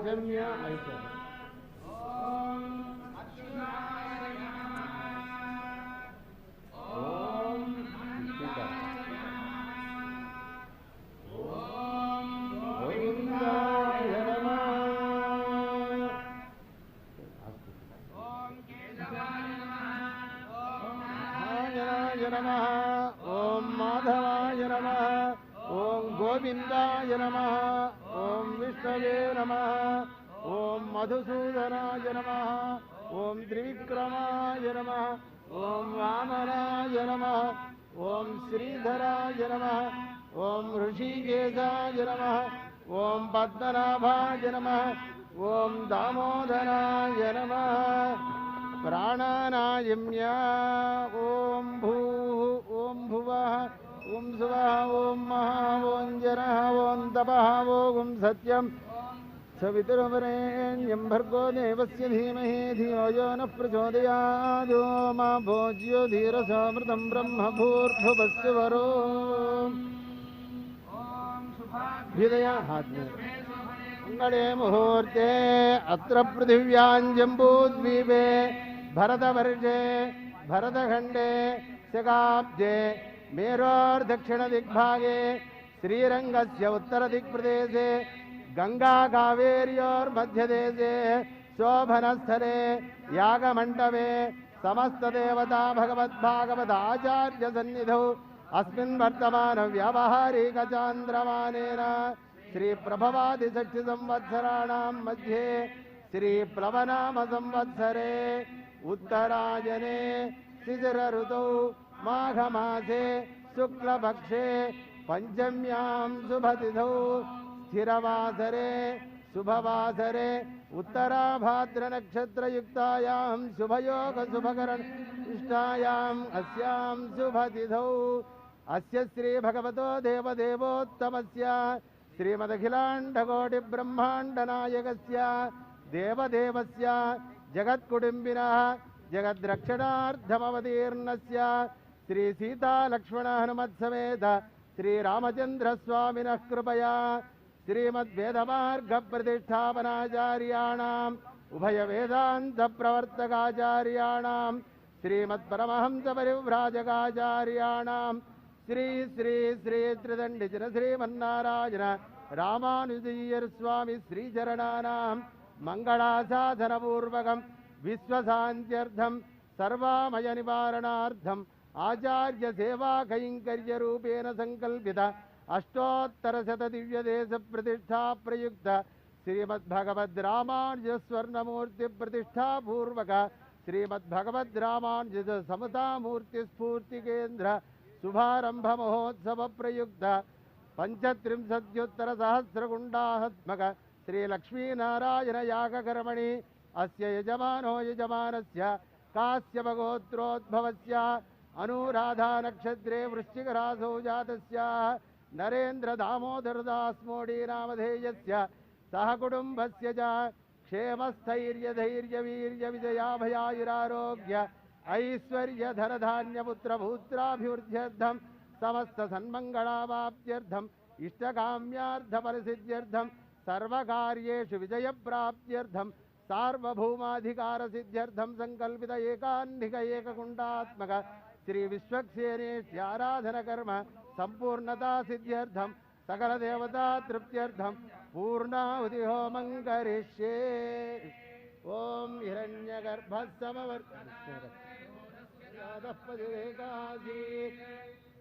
आजम्य ऐसे ओम माधवाय नमः ओम गोविंदाय नमः ओम विष्णवे नमः ओम मधुसूदनाय नमः ओम त्रिविक्रमाय नमः ओम वामनाय नमः ओम श्रीधराय नमः ओम ऋषिकेशाय नमः ओम पद्मनाभाय नमः ओम दामोदराय नमः प्राणानायम्य ओम भूः ओम भुवः ओम सुवः ओम महः ओम जरः ओम तपः ओम सत्यं सवितुर्वरेण्यं भर्गो देवस्य धीमहि धियो यो नः प्रचोदयात् ओम भोज्यो धीरसमृतं ब्रह्म भूर्भुवस्य वरो हृदया हाथ में मंगले मुहूर्ते अत्र पृथिव्यां जम्बूद्वीपे भरतवर्षे भरतखण्डे शकाब्दे मेरोर्दक्षिणदिग्भागे श्रीरङ्गस्य उत्तरदिक्प्रदेशे गङ्गाकावेर्योर्मध्यदेशे शोभनस्थले यागमण्डपे समस्तदेवता भगवद्भागवत आचार्यसन्निधौ अस्मिन् वर्तमानव्यावहारिकचान्द्रमानेन श्रीप्रभवादिषष्टि संवत्सराणां मध्ये श्रीप्लवनाम संवत्सरे उत्तरायणे शिशिर ऋतौ माघमासे शुक्लपक्षे पंचम्यां शुभतिथौ स्थिरवासरे शुभवासरे उत्तराभाद्रनक्षत्रयुक्तायां शुभयोग शुभकरणिष्ठायाम् अस्यां शुभतिथौ अस्य श्री भगवतो देवदेवोत्तमस्य श्रीमदखिलाण्डकोटिब्रह्माण्डनायकस्य देवदेवस्य जगत्कुटुम्बिनः जगद्रक्षणार्थमवतीर्णस्य श्री सीतालक्ष्मणहनुमत्समेत श्रीरामचन्द्रस्वामिनः कृपया श्रीमद्वेदमार्गप्रतिष्ठापनाचार्याणाम् उभयवेदान्तप्रवर्तकाचार्याणाम् श्रीमत्परमहंसपरिव्राजकाचार्याणाम् श्री श्री श्री त्रिदण्डिजन श्रीमन्नारायण रामानुजय्यर स्वामी श्रीचरणानां मंगलासाधनपूर्वकं विश्वशान्त्यर्थं सर्वामय निवारणार्थम् आचार्य सेवा कैंकर्य रूपेण संकल्पित अष्टोत्तरशत दिव्यदेश प्रतिष्ठा प्रयुक्त श्रीमद्भगवद् रामानुज स्वर्णमूर्ति प्रतिष्ठा पूर्वक श्रीमद्भगवद् रामानुज समता मूर्ति स्फूर्ति केंद्र शुभारंभ महोत्सव प्रयुक्त पंचत्रिंशत्युत्तर सहस्रकुंडात्मक श्री लक्ष्मीनारायण यागकर्मणि अस्य यजमानो यजमानस्य काश्यपगोत्रोद्भवस्य अनुराधा नक्षत्रे वृश्चिकरासौ जातस्य नरेन्द्र दामोदरदास मोडी नामधेयस्य सहकुटुम्बस्य च क्षेमस्थैर्य धैर्य वीर्य विजयाभयायुरारोग्य ऐश्वर्य धनधान्यपुत्र भूत्राभिवृद्ध्यर्थं समस्त सन्मंगलावाप्त्यर्थं इष्टकाम्यार्थफलसिद्ध्यर्थं सर्वकार्येषु विजयप्राप्त्यर्थं सार्वभौमाधिकारसिद्ध्यर्थं संकल्पित एकान्निक एककुण्डात्मक श्री विश्वक्सेनेश्वराराधनकर्म संपूर्णता सिद्ध्यर्थं सकल देवता तृप्त्यर्थं पूर्णाहुति होमं करिष्ये। ओम हिरण्यगर्भः समवर्तते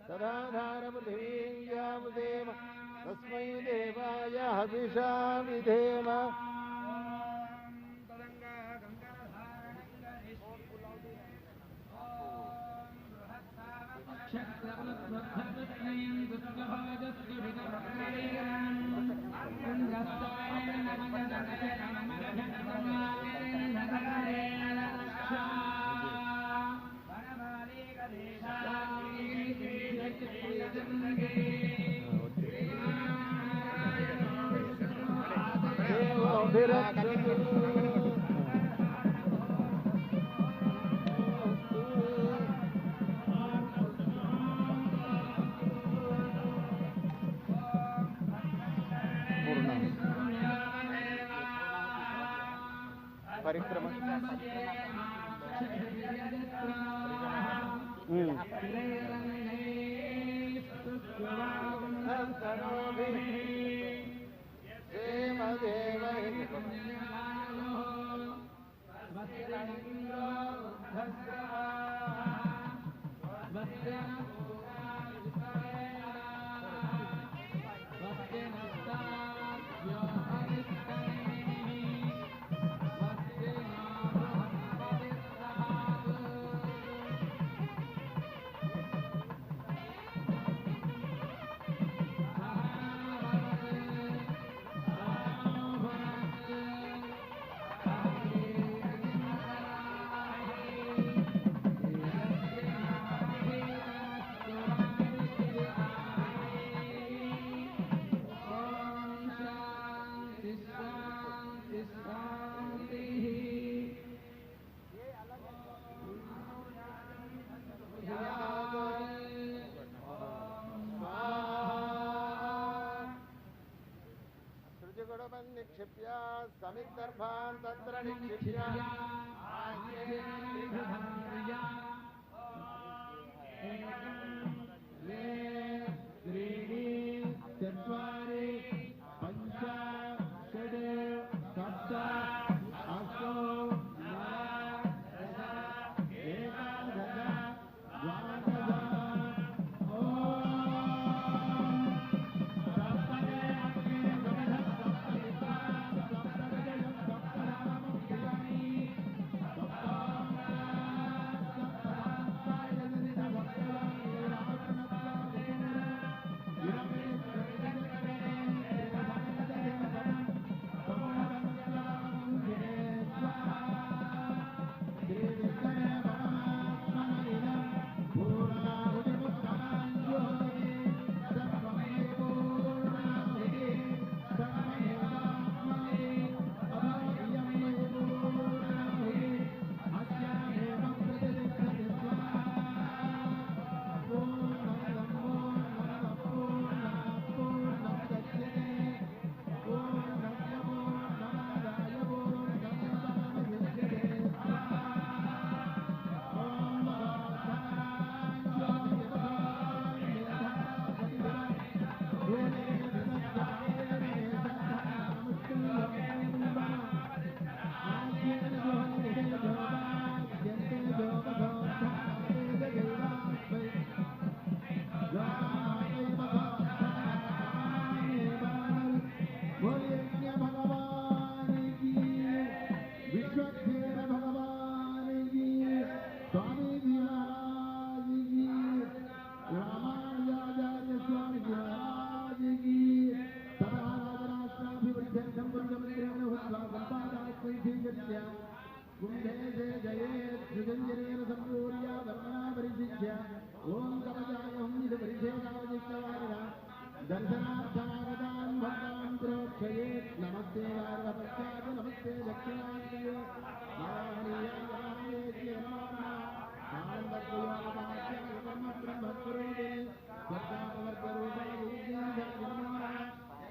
सदाधारपृथिवीं यावदेव तस्मै देवाय हविषा विधेम। పరిక్రమ निक्षिप्य समिद्धर्भान् तत्र निक्षिप्य त्रीणि चत्वारि पञ्च षड् सप्त अष्टौ नव दश एकादश द्वादश दर्शनार्थमागतान् भक्तान् प्रोक्षयेत् नमस्ते वार्वपश्चात् नमस्ते दक्षिणाग्निये नारायणीयाय नमः आनन्दप्रियोगपाख्यागतम् ब्रह्मस्वरूपिणे भक्तापवर्गरूपाय नमः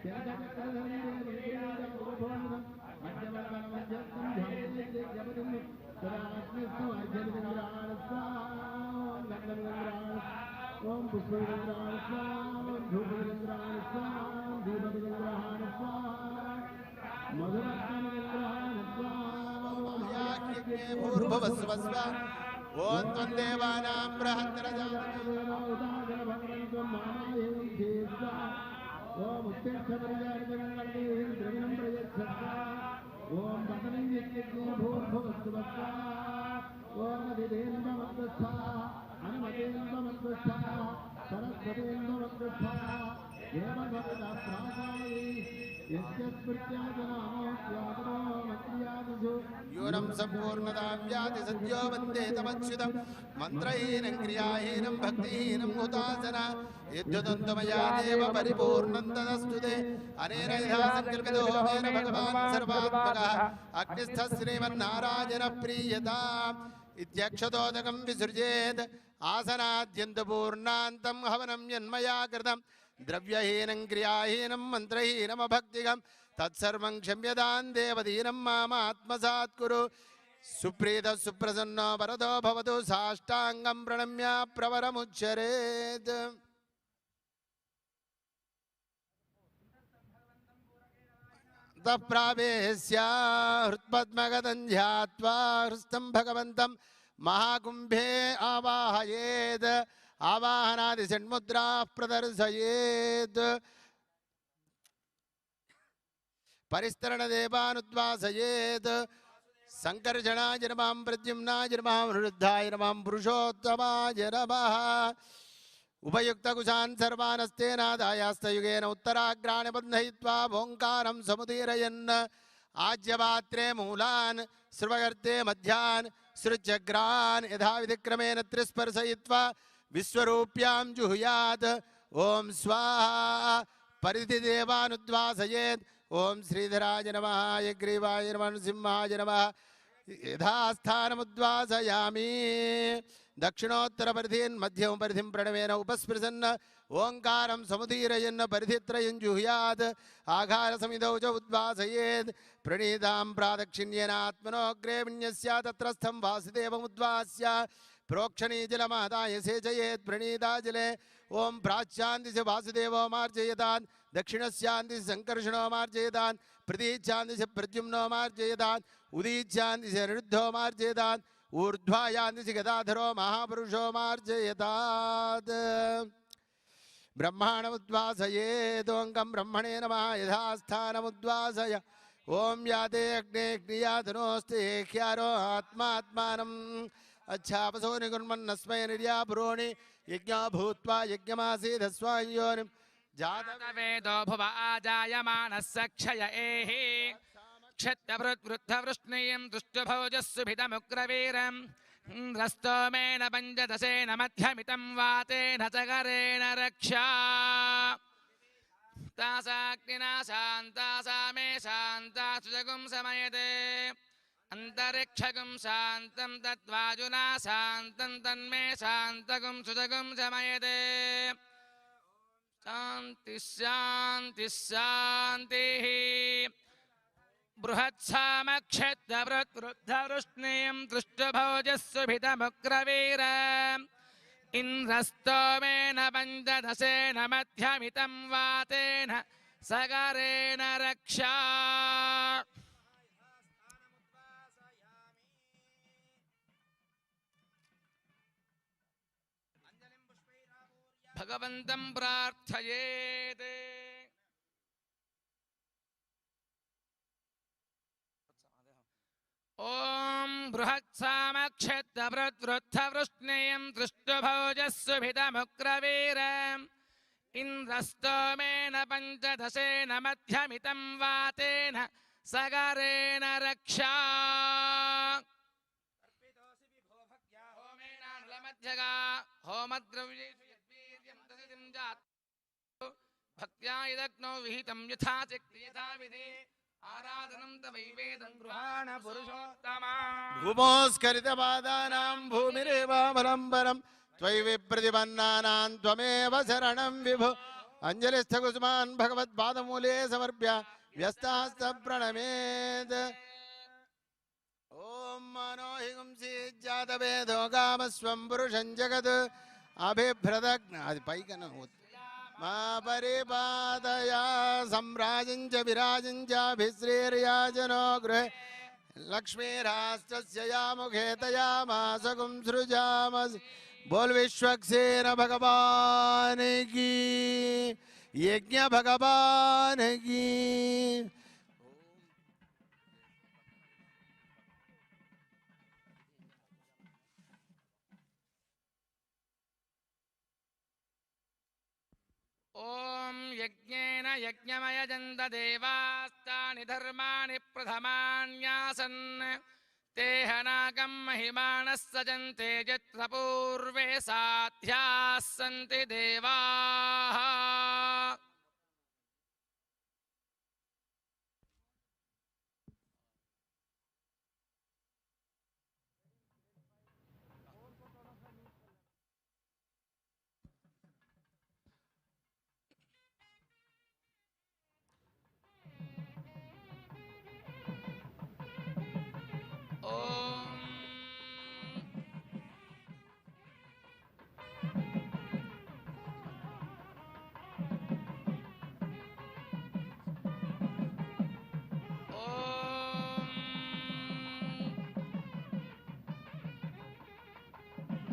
चन्द्रचक्रधरे निर्गुणाजगुरुभोधम् मध्यवर्गमध्यस्थं ध्यायेद्यपतिं सदास्मिस्तु अर्घ्यविन्द्राणस्वाम् ओम पुष्पविन्द्राण स्वाम धूपविन्द्राण स्वाम दीपविन्द्राण स्वाम मधुरत्नविन्द्राण स्वाम भूर्भुवस्वस्व ओम त्वं देवानां ओम उत्तिष्ठपर्यायजगन्वन्देन्द्रविनं प्रयच्छस्व ओम पतनं यज्ञे भूर्भुवस्व ओम दिदेन्द्रमग्रस्था अनुमतेन्द्रमग्रस्था सरस्वतेन्द्रमग्रस्था देवभवता प्रासायि यस्य स्मृत्याजनामोऽप्यादरो मत्र्यादिषु यूनं सम्पूर्णतां व्याति सद्यो वन्दे तमच्युतं मन्त्रहीनं क्रियाहीनं भक्तिहीनं हुतासना यद्युदन्तमया देव परिपूर्णं तदस्तु ते अनेन यथा सङ्कल्पितो मेन भगवान् सर्वात्मकः अग्निस्थः श्रीमन्नारायणः प्रीयताम् इत्यक्षतोदकं विसृजेत् आसनाद्यन्तपूर्णान्तं हवनं यन्मया कृतं द्रव्यहीनं क्रियाहीनं मन्त्रहीनमभक्तिकं तत्सर्वं क्षम्यतां देवदीनं माम आत्मसात् कुरु सुप्रीतः सुप्रसन्नो वरदो भवतु साष्टाङ्गं प्रणम्य प्रवरमुच्चरेत् प्रावेश्य हृत्पद्मगतं ध्यात्वा हृस्तं भगवन्तं महाकुम्भे आवाहयेत् आवाहनादि षण्मुद्राः प्रदर्शयेत् परिस्तरणदेवानुद्वासयेत् संकर्षणाय नमः प्रद्युम्नाय नमः वृद्धाय नमः पुरुषोत्तमाय नमः उपयुक्तकुशान् सर्वानस्तेनादायास्तयुगेन उत्तराग्राणि बन्धयित्वा ओङ्कारं समुदीरयन् आज्यपात्रे मूलान् स्रवगर्ते मध्यान् सृजग्रान् यथाविधिक्रमेण त्रिस्पर्शयित्वा विश्वरूप्यां जुहुयात् ॐ स्वाहा परिधिदेवानुद्वासयेत् ॐ श्रीधराय नमः यग्रीवाय नमः नृसिंहाय नमः यथास्थानमुद्वासयामि दक्षिणोत्तरपरिधिं मध्यमपरिधिं प्रणवेन उपस्पृशन् ओङ्कारं समुदीरयन् परिधित्रयं जुहुयात् आघारसमिधौ च उद्वासयेत् प्रणीतां प्रादक्षिण्येनात्मनोऽग्रे विन्यस्य तत्रस्थं वासुदेवमुद्वास्य प्रोक्षणीजलमहदाय सेचयेत् प्रणीताजले ओं प्राच्यान्दिश वासुदेवो मार्जयतान् दक्षिणस्यान्दिश संकर्षणो मार्जयतान् प्रतीच्यान्दिश प्रद्युम्नो मार्जयतान् उदीच्यान्दिश निरुद्धो मार्जयतान् ऊर्ध्वायान्दिश गदाधरो महापुरुषो मार्जयतात् ब्रह्माणमुद्वासयेदोऽङ्गं ब्रह्मणे नमः यथास्थानमुद्वासय ओं याते अग्ने अग्नियातनोऽस्ते ह्यारो आत्मात्मानम् अच्छापसो निकुर्मन्नस्मै निर्यापुरोणि यज्ञो भूत्वा यज्ञमासीदस्वायोनिम् जातवेदो भुव आजायमानः सक्षय एहि क्षत्रवृद्धवृष्णीयं दुष्टभोजस्सुभितमुग्रवीरम् रस्तोमेन पञ्चदशेन मध्यमितं वातेन चकरेण रक्षा तासाग्निना शान्ता सा मे शान्ता सुजगुं समयते अन्तरिक्षगुं शान्तं तद्वाजुना शान्तं तन्मे शान्तगुं सुजगुं शमयते शान्तिः शान्तिः शान्तिः बृहत्सामक्षत्रवृद्धवृष्णीयं दृष्टभोजस्सुभितमुग्रवीर इन्द्रस्तोमेन पञ्चदशेन मध्यमितं वातेन सगरेण रक्षा भगवन्तं प्रार्थयेत् ॐ बृहत्सामक्षत्रवृद्धवृष्णीयं दृष्टभोजस्सुभितमुग्रवीर इन्द्रस्तोमेन पञ्चदशेन मध्यमितं वातेन सगरेण रक्षा होमेनानुलमध्यगा होमद्रव्येषु यद्वीर्यं तदिदं जात् भक्त्या यदग्नौ विहितं यथा चक्रि यथाविधि आराधनं तवैवेदं गृहाण पुरुषोत्तमा भूमोस्खलितपादानां भूमिरेवावलम्बनं त्वयि विप्रतिपन्नानां त्वमेव शरणं विभो अञ्जलिस्थकुसुमान् भगवत्पादमूले समर्प्य व्यस्तास्तप्रणमेत् ॐ मनो हि गुंसि जातवेदो गामस्वं पुरुषं जगत् अभिभ्रदग्न అది పైకన मा परिपादया सम्राजं च विराजं चाभिश्रीर्याजनो गृहे लक्ष्मीराष्ट्रस्य या मुखे तयामासकुं सृजामसि बोल विश्वक्सेन भगवान की यज्ञ भगवान की ॐ यज्ञेन यज्ञमयजन्त देवास्तानि धर्माणि प्रथमान्यासन् ते हनाकं महिमानः सजन्ते यत्र पूर्वे साध्याः सन्ति देवाः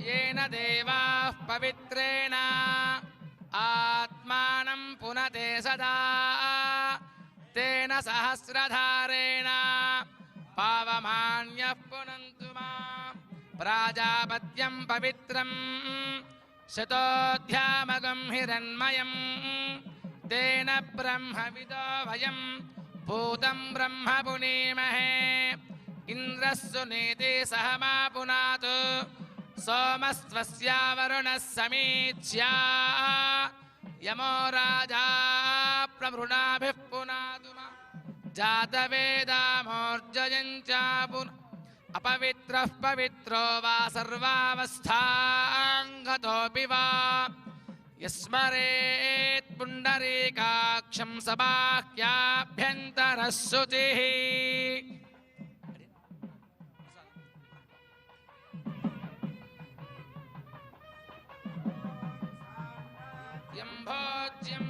येन देवाः पवित्रेण आत्मानं पुनते सदा तेन सहस्रधारेण पावमान्यः पुनन्तु माम् प्राजापत्यं पवित्रं शतोऽध्यामगं हिरण्मयं तेन ब्रह्मविदो वयं भूतं ब्रह्म पुनीमहे इन्द्रः सुनीति सह मा पुनातु सोमस्त्वस्या वरुणः समीच्या यमो राजा प्रभृणाभिः पुनातु जातवेदामोर्जयञ्च अपवित्रः पवित्रो वा सर्वावस्थाङ्गतोऽपि वा यस्मरेत् पुण्डरीकाक्षं सबाह्याभ्यन्तरः शुचिः भोज्यं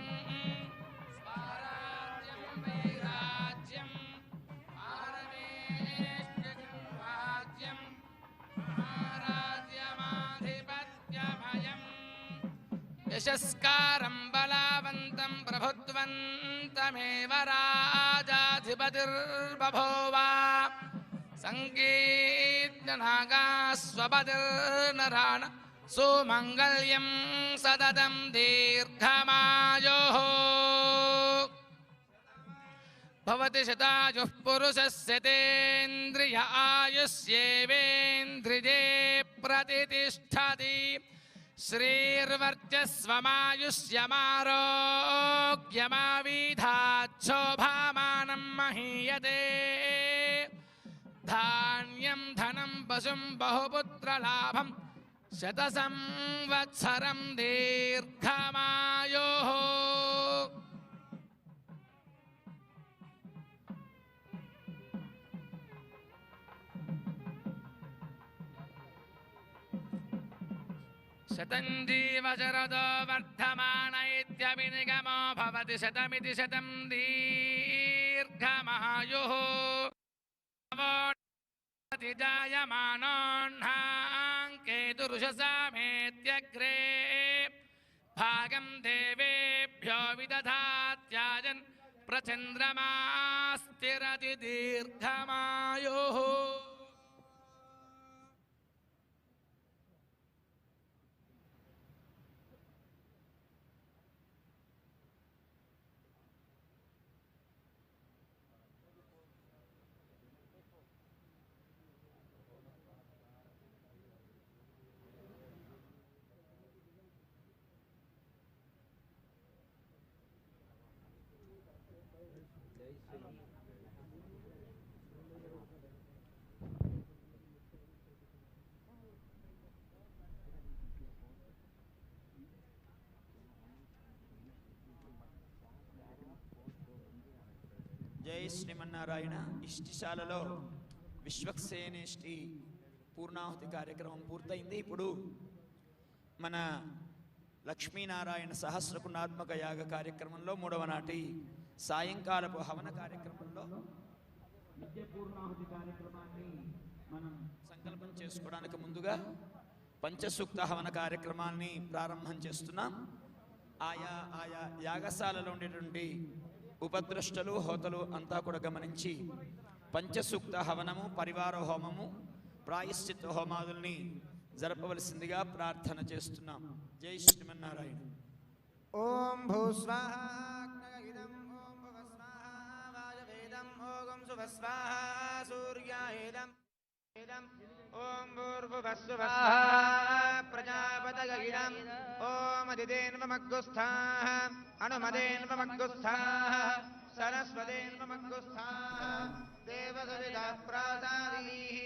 स्वाराज्यं वैराज्यं पारमेष्ठिकं राज्यं महाराज्यमाधिपत्यमयं यशस्कारं बलवन्तं प्रभुत्वन्तमेव राजाधिपतिर्बभूव सङ्गीर्णनागास्वपतिर्नराण सुमङ्गल्यं सततं दीर्घमायोः भवति शतायुः पुरुषस्य तेन्द्रिय आयुष्येवेन्द्रिये प्रतितिष्ठति श्रीर्वर्चस्वमायुष्यमारोग्यमाविधाच्छोभामानं महीयते धान्यं धनं पशुं बहुपुत्रलाभं शतसंवत्सरं दीर्घमायोः शतं जीवशरदो वर्धमान इत्यभिनिगमो भवति शतमिति शतं दीर्घमायुः जायमानोऽह्नाङ्केतुरुषसामेत्यग्रे भागं देवेभ्यो विदधात्याजन् प्रचन्द्रमास्तिरति दीर्घमायुः జై శ్రీమన్నారాయణ. ఇష్టిశాలలో విశ్వక్సేనేష్టి పూర్ణాహుతి కార్యక్రమం పూర్తయింది. ఇప్పుడు మన లక్ష్మీనారాయణ సహస్రకుండాత్మక యాగ కార్యక్రమంలో మూడవ నాటి సాయంకాలపు హవన కార్యక్రమంలో నిత్య పూర్ణాహుతి కార్యక్రమాన్ని మనం సంకల్పం చేసుకోవడానికి ముందుగా పంచసూక్త హవన కార్యక్రమాన్ని ప్రారంభం చేస్తున్నాం. ఆయా ఆయా యాగశాలలో ఉండేటువంటి ఉపద్రష్టలు హోతలు అంతా కూడా గమనించి పంచసూక్త హవనము, పరివార హోమము, ప్రాయశ్చిత్త హోమాదుల్ని జరపవలసిందిగా ప్రార్థన చేస్తున్నాం. జై శ్రీమన్నారాయణ. ఓం భూస్వాహాగ్నగహితం ఓం భువస్వాహా వాయవేదం ఓం సువస్వాహా సూర్యాయేదం ఓం భూర్భువస్సువస్వాహా ప్రజాపతగహితం ఓం అదిదేన్వమగ్గుస్థాః అనుమదేన్వమగ్గుస్థాః సరస్వదేన్వమగ్గుస్థాః దేవసవితా ప్రాసాదీః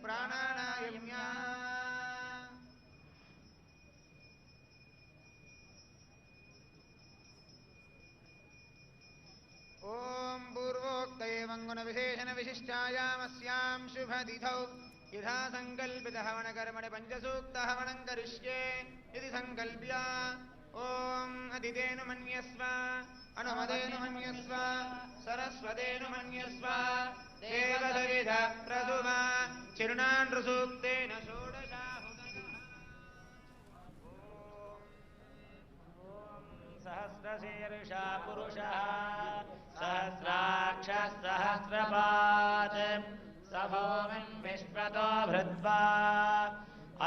ప్రాణానాయమ్యా. ఓం పూర్వోక్తేవం గుణవిశేషణ విశిష్టాయామస్యాం శుభతిథౌ యథా సంకల్పిత హవనకర్మణి పంచసూక్త హవనం కరిష్యే ఇది సంకల్ప్య ఓం అదితేను మన్యస్వ अनुमदेनु मन्यस्व सरस्वतेनु मन्यस्व देवदविद प्रसुमा चिरुणान् ऋसूक्तेन सहस्रशीर्षा पुरुषः सहस्राक्षः सहस्रपात् स भूमिं विश्वतो भृत्वा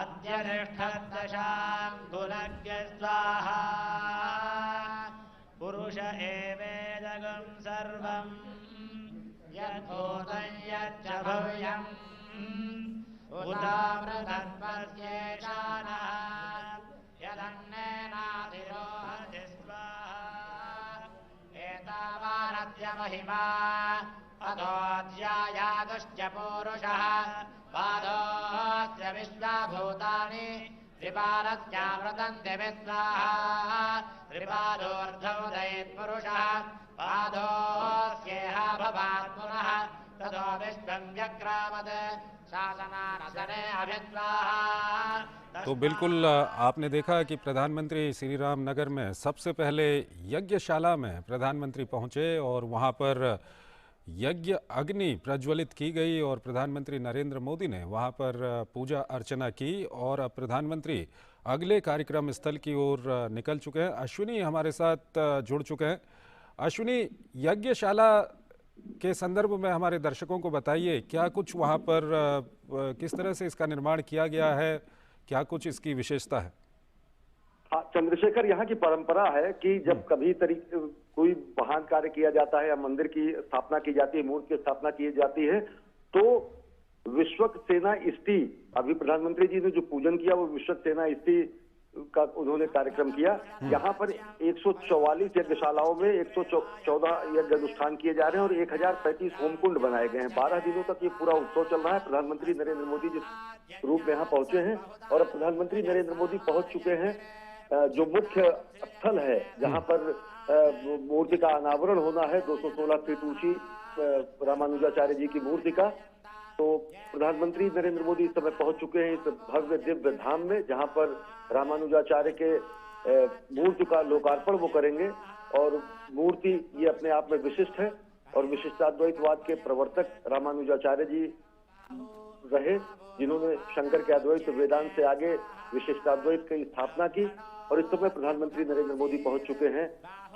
अद्य तिष्ठद्दशाङ्कुलज्ञ स्वाहा पुरुष एवेदगं सर्वं यद्भूतं यच्च भव्यम् उदामृतत्वस्येषानः यदन्नेनाधिरोहति स्वाहा एतावानद्य महिमा अधोऽध्यायागश्च पूरुषः पादोऽस्य विश्वभूतानि त्रिपादस्यामृतन्ति विस्वाहा त्रिपादोऽर्धोदयेत्पुरुषः पादोऽस्येह भवात् पुनः ततो विश्वं व्यक्रामत् शासनानसने अभिस्वाहा। तो बिल्कुल आपने देखा कि प्रधानमंत्री श्री राम नगर में सबसे पहले यज्ञशाला में प्रधानमंत्री पहुंचे और वहां पर यज्ञ अग्नि प्रज्वलित की गई और प्रधानमंत्री नरेंद्र मोदी ने वहां पर पूजा अर्चना की और अब प्रधानमंत्री अगले कार्यक्रम स्थल की ओर निकल चुके हैं। अश्विनी हमारे साथ जुड़ चुके हैं। अश्विनी, यज्ञशाला के संदर्भ में हमारे दर्शकों को बताइए, क्या कुछ वहां पर किस तरह से इसका निर्माण किया गया है, क्या कुछ इसकी विशेषता है? हाँ चंद्रशेखर, यहाँ की परंपरा है कि जब कभी कोई महान कार्य किया जाता है या मंदिर की स्थापना की जाती है, मूर्ति की स्थापना की जाती है, तो विश्वक सेना इष्टि, अभी प्रधानमंत्री जी ने जो पूजन किया वो विश्वक सेना इष्टि का उन्होंने कार्यक्रम किया। यहाँ पर 144 यज्ञशालाओं में 114 यज्ञ अनुष्ठान किए जा रहे हैं और 1035 होमकुंड बनाए गए हैं। 12 दिनों तक ये पूरा उत्सव चल रहा है। प्रधानमंत्री नरेंद्र मोदी जिस रूप में यहाँ पहुंचे हैं और अब प्रधानमंत्री नरेंद्र मोदी पहुंच चुके हैं जो मुख्य स्थल है जहाँ पर मूर्ति का अनावरण होना है, 216 फीट ऊंची रामानुजाचार्य जी की मूर्ति का। तो प्रधानमंत्री नरेंद्र मोदी इस समय पहुंच चुके हैं इस भव्य दिव्य धाम में, जहां पर रामानुजाचार्य के मूर्ति का लोकार्पण वो करेंगे। और मूर्ति ये अपने आप में विशिष्ट है और विशिष्टाद्वैतवाद के प्रवर्तक रामानुजाचार्य जी रहे, जिन्होंने शंकर के अद्वैत वेदांत से आगे विशिष्टाद्वैत की स्थापना की। और इस समय प्रधानमंत्री नरेंद्र मोदी पहुंच चुके हैं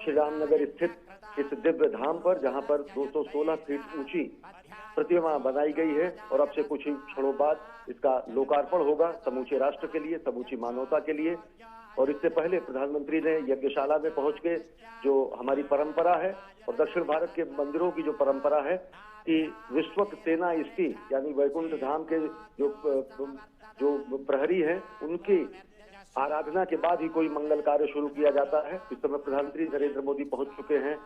श्री रामनगर स्थित इस दिव्य धाम पर, जहां पर 216 फीट ऊंची प्रतिमा बनाई गई है और अब से कुछ ही क्षणों बाद इसका लोकार्पण होगा समूचे राष्ट्र के लिए, समूची मानवता के लिए। और इससे पहले प्रधानमंत्री ने यज्ञशाला में पहुंच के, जो हमारी परंपरा है और दक्षिण भारत के मंदिरों की जो परंपरा है कि विश्वक सेना इष्टि यानी वैकुंठ धाम के जो प्रहरी हैं उनकी आराधना के बाद ही कोई मंगल कार्य शुरू किया जाता है। इस समय प्रधानमंत्री नरेंद्र मोदी पहुंच चुके हैं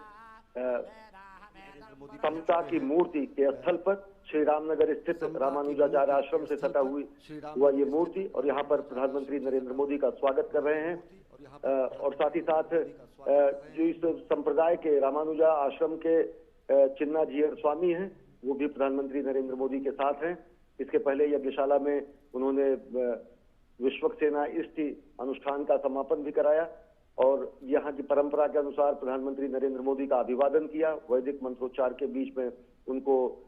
समता की मूर्ति के स्थल पर, श्री रामनगर स्थित रामानुजाचार्य आश्रम से सटा हुआ ये मूर्ति, और यहाँ पर प्रधानमंत्री नरेंद्र मोदी का स्वागत कर रहे हैं। और साथ ही साथ जो इस संप्रदाय के रामानुजा आश्रम के चिन्ना जीयर स्वामी हैं, वो भी प्रधानमंत्री नरेंद्र मोदी के साथ हैं। इसके पहले यज्ञशाला में उन्होंने विश्वक सेना इष्टि अनुष्ठान का समापन भी कराया और यहाँ की परंपरा के अनुसार प्रधानमंत्री नरेंद्र मोदी का अभिवादन किया। वैदिक मंत्रोच्चार के बीच में उनको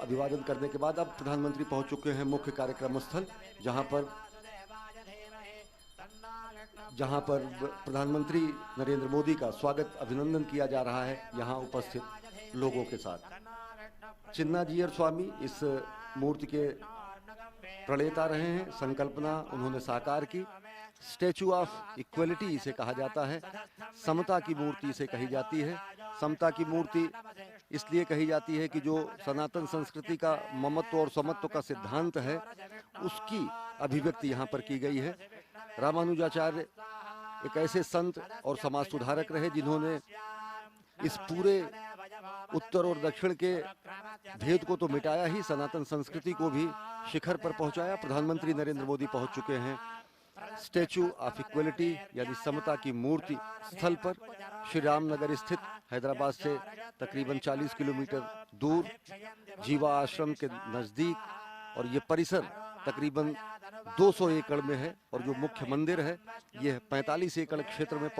अभिवादन करने के बाद अब प्रधानमंत्री पहुंच चुके हैं मुख्य कार्यक्रम स्थल, जहां पर प्रधानमंत्री नरेंद्र मोदी का स्वागत अभिनंदन किया जा रहा है यहाँ उपस्थित लोगों के साथ। चिन्ना जीयर स्वामी इस मूर्ति के प्रणेता रहे हैं, संकल्पना उन्होंने साकार की। स्टैचू ऑफ इक्वलिटी इसे कहा जाता है, समता की मूर्ति इसे कही जाती है। समता की मूर्ति इसलिए कही जाती है कि जो सनातन संस्कृति का ममत्व और समत्व का सिद्धांत है उसकी अभिव्यक्ति यहाँ पर की गई है। रामानुजाचार्य एक ऐसे संत और समाज सुधारक रहे जिन्होंने इस पूरे उत्तर और दक्षिण के भेद को तो मिटाया ही, सनातन संस्कृति को भी शिखर पर पहुंचाया। प्रधानमंत्री नरेंद्र मोदी पहुंच चुके हैं स्टैचू ऑफ इक्वलिटी यानी समता की मूर्ति स्थल पर, श्री रामनगर स्थित हैदराबाद से तकरीबन 40 किलोमीटर दूर जीवा आश्रम के नजदीक। और ये परिसर तकरीबन 200 एकड़ में है और जो मुख्य मंदिर है यह 45 एकड़ क्षेत्र में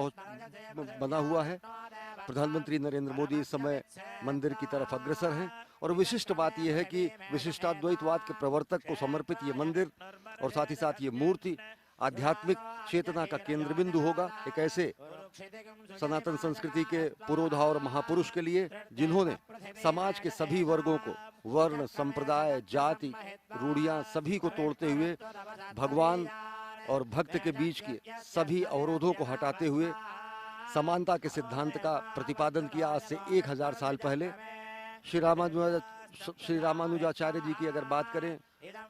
बना हुआ है। प्रधानमंत्री नरेंद्र मोदी इस समय मंदिर की तरफ अग्रसर हैं और विशिष्ट बात यह है कि विशिष्टाद्वैतवाद के प्रवर्तक को समर्पित ये मंदिर और साथ ही साथ ये मूर्ति आध्यात्मिक चेतना का केंद्र बिंदु होगा। एक ऐसे सनातन संस्कृति के पुरोधा और महापुरुष के लिए जिन्होंने समाज के सभी वर्गों को, वर्ण, संप्रदाय, जाति, रूढ़ियां सभी को तोड़ते हुए भगवान और भक्त के बीच के सभी अवरोधों को हटाते हुए समानता के सिद्धांत का प्रतिपादन किया। आज से 1000 साल पहले श्री रामानुजाचार्य जी की अगर बात करें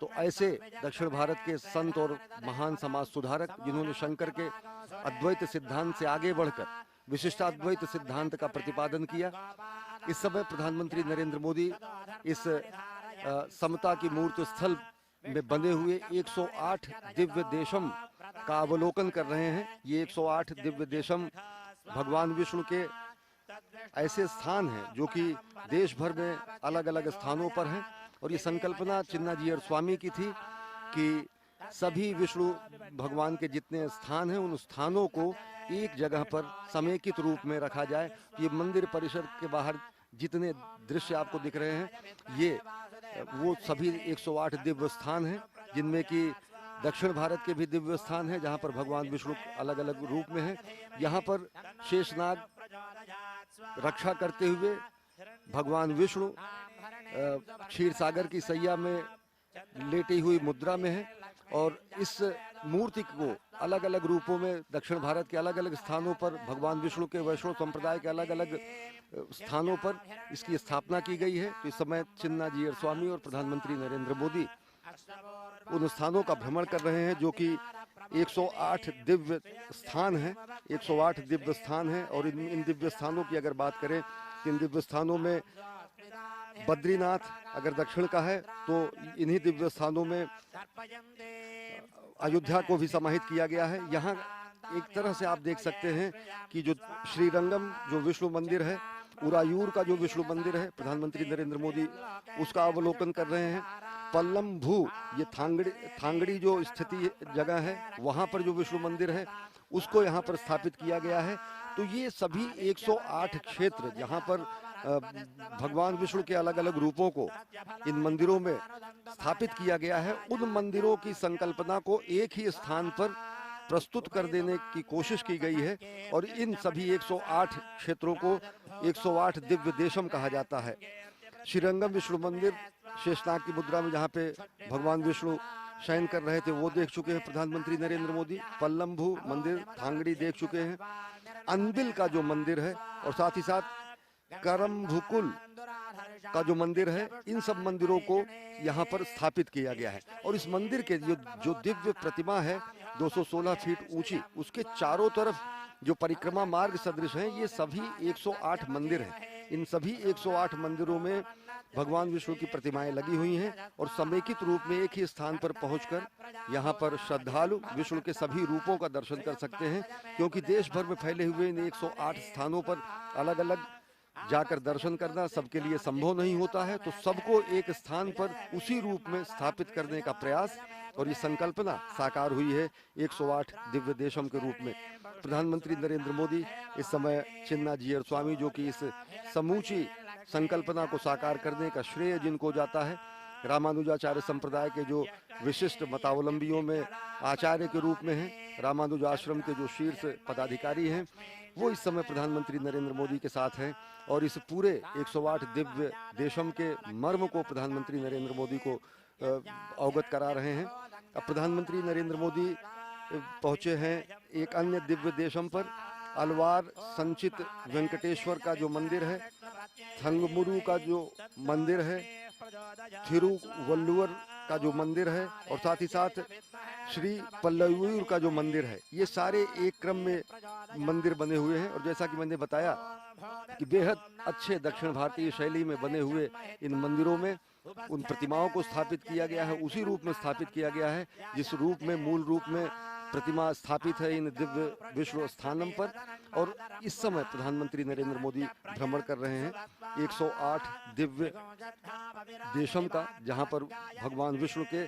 तो ऐसे दक्षिण भारत के संत और महान समाज सुधारक जिन्होंने शंकर के अद्वैत सिद्धांत से आगे बढ़कर विशिष्टाद्वैत सिद्धांत का प्रतिपादन किया। इस समय प्रधानमंत्री नरेंद्र मोदी इस समता की मूर्ति स्थल में बने हुए 108 दिव्य देशम का अवलोकन कर रहे हैं। ये 108 दिव्य देशम भगवान विष्णु के ऐसे स्थान हैं जो कि देश भर में अलग अलग स्थानों पर हैं और ये संकल्पना चिन्नाजीयर स्वामी की थी कि सभी विष्णु भगवान के जितने स्थान हैं उन स्थानों को एक जगह पर समेकित रूप में रखा जाए। ये मंदिर परिसर के बाहर जितने दृश्य आपको दिख रहे हैं ये वो सभी 108 दिव्य स्थान हैं जिनमें कि दक्षिण भारत के भी दिव्य स्थान हैं जहाँ पर भगवान विष्णु अलग अलग रूप में हैं। यहाँ पर शेषनाग रक्षा करते हुए भगवान विष्णु क्षीर सागर की सैया में लेटी हुई मुद्रा में है और इस मूर्ति को अलग अलग रूपों में दक्षिण भारत के अलग अलग स्थानों पर भगवान विष्णु के वैष्णव संप्रदाय के अलग अलग स्थानों पर इसकी स्थापना की गई है। तो इस समय चिन्नाजीयर स्वामी और प्रधानमंत्री नरेंद्र मोदी उन स्थानों का भ्रमण कर रहे हैं जो कि 108 दिव्य स्थान हैं। 108 दिव्य स्थान हैं और इन दिव्य स्थानों की अगर बात करें तो इन दिव्य स्थानों में बद्रीनाथ अगर दक्षिण का है तो इन्हीं दिव्य स्थानों में अयोध्या को भी समाहित किया गया है। यहाँ एक तरह से आप देख सकते हैं कि जो श्रीरंगम जो विष्णु मंदिर है, उरायूर का जो विष्णु मंदिर है, प्रधानमंत्री नरेंद्र मोदी उसका अवलोकन कर रहे हैं। पल्लम भू ये थांगड़ी जो स्थिति जगह है वहाँ पर जो विष्णु मंदिर है उसको यहाँ पर स्थापित किया गया है। तो ये सभी 108 क्षेत्र जहाँ पर भगवान विष्णु के अलग अलग रूपों को इन मंदिरों में स्थापित किया गया है, उन मंदिरों की संकल्पना को एक ही स्थान पर प्रस्तुत कर देने की कोशिश की गई है और इन सभी 108 क्षेत्रों को 108 दिव्य देशम कहा जाता है। श्रीरंगम विष्णु मंदिर शेषनाग की मुद्रा में जहाँ पे भगवान विष्णु शयन कर रहे थे वो देख चुके हैं प्रधानमंत्री नरेंद्र मोदी। पल्लम्भू मंदिर थांगड़ी देख चुके हैं। अंबिल का जो मंदिर है और साथ ही साथ करम्भुकुल का जो मंदिर है, इन सब मंदिरों को यहाँ पर स्थापित किया गया है और इस मंदिर के जो दिव्य प्रतिमा है 216 फीट ऊंची, उसके चारों तरफ जो परिक्रमा मार्ग सदृश हैं ये सभी 108 मंदिर हैं। इन सभी 108 मंदिरों में भगवान विष्णु की प्रतिमाएं लगी हुई हैं और समेकित रूप में एक ही स्थान पर पहुंचकर यहाँ पर श्रद्धालु विष्णु के सभी रूपों का दर्शन कर सकते हैं, क्योंकि देश भर में फैले हुए इन 108 स्थानों पर अलग अलग जाकर दर्शन करना सबके लिए संभव नहीं होता है। तो सबको एक स्थान पर उसी रूप में स्थापित करने का प्रयास और ये संकल्पना साकार हुई है 108 दिव्य देशम के रूप में। प्रधानमंत्री नरेंद्र मोदी इस समय चिन्नाजीयर स्वामी जो कि इस समूची संकल्पना को साकार करने का श्रेय जिनको जाता है, रामानुजाचार्य संप्रदाय के जो विशिष्ट मतावलंबियों में आचार्य के रूप में हैं, रामानुज आश्रम के जो शीर्ष पदाधिकारी हैं, वो इस समय प्रधानमंत्री नरेंद्र मोदी के साथ हैं और इस पूरे 108 दिव्य देशम के मर्म को प्रधानमंत्री नरेंद्र मोदी को अवगत करा रहे हैं। अब प्रधानमंत्री नरेंद्र मोदी पहुंचे हैं एक अन्य दिव्य देशम पर। अलवार संचित वेंकटेश्वर का जो मंदिर है, थंगमुरु का जो मंदिर है, थिरुवल्लुवर का जो मंदिर है और साथ ही साथ श्री पल्लवीर का जो मंदिर है, ये सारे एक क्रम में मंदिर बने हुए हैं और जैसा कि मैंने बताया कि बेहद अच्छे दक्षिण भारतीय शैली में बने हुए इन मंदिरों में उन प्रतिमाओं को स्थापित किया गया है, उसी रूप में स्थापित किया गया है जिस रूप में मूल रूप में प्रतिमा स्थापित है इन दिव्य विष्णु स्थानम पर। और इस समय प्रधानमंत्री नरेंद्र मोदी भ्रमण कर रहे हैं 108 दिव्य देशम का, जहां पर भगवान विष्णु के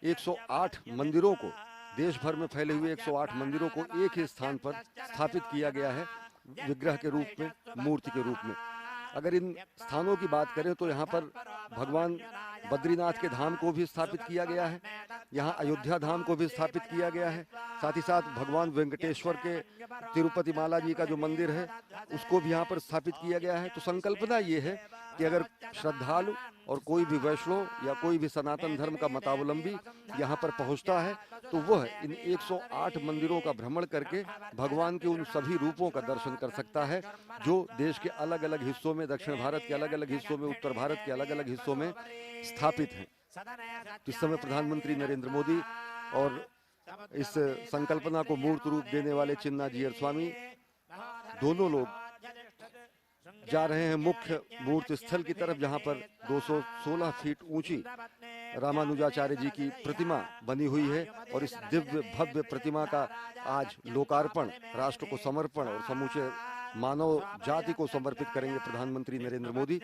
108 मंदिरों को, देश भर में फैले हुए 108 मंदिरों को एक ही स्थान पर स्थापित किया गया है, विग्रह के रूप में, मूर्ति के रूप में। अगर इन स्थानों की बात करें तो यहाँ पर भगवान बद्रीनाथ के धाम को भी स्थापित किया गया है, यहाँ अयोध्या धाम को भी स्थापित किया गया है, साथ ही साथ भगवान वेंकटेश्वर के तिरुपति माला जी का जो मंदिर है उसको भी यहाँ पर स्थापित किया गया है। तो संकल्पना ये है कि अगर श्रद्धालु और कोई भी वैष्णव या कोई भी सनातन धर्म का मतावलंबी यहाँ पर पहुँचता है तो वह इन 108 मंदिरों का भ्रमण करके भगवान के उन सभी रूपों का दर्शन कर सकता है जो देश के अलग अलग हिस्सों में, दक्षिण भारत के अलग अलग हिस्सों में, उत्तर भारत के अलग अलग हिस्सों में स्थापित हैं। इस समय प्रधानमंत्री नरेंद्र मोदी और इस संकल्पना को मूर्त रूप देने वाले चिन्नाजीयर स्वामी दोनों लोग जा रहे हैं मुख्य मूर्ति स्थल की तरफ, जहां पर 216 फीट ऊंची रामानुजाचार्य जी की प्रतिमा बनी हुई है और इस दिव्य भव्य प्रतिमा का आज लोकार्पण, राष्ट्र को समर्पण और समूचे मानव जाति को समर्पित करेंगे प्रधानमंत्री नरेंद्र मोदी।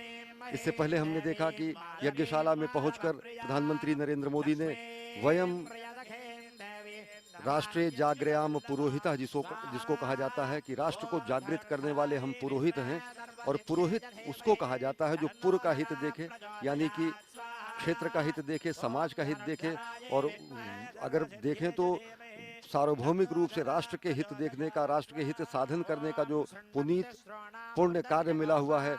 इससे पहले हमने देखा कि यज्ञशाला में पहुंचकर प्रधानमंत्री नरेंद्र मोदी ने वयम राष्ट्रीय जागृयाम पुरोहिता जिसको कहा जाता है कि राष्ट्र को जागृत करने वाले हम पुरोहित हैं, और पुरोहित उसको कहा जाता है जो पुर का हित देखे, यानी कि क्षेत्र का हित देखे, समाज का हित देखे, और अगर देखें तो सार्वभौमिक रूप से राष्ट्र के हित देखने का, राष्ट्र के हित साधन करने का जो पुनीत पुण्य कार्य मिला हुआ है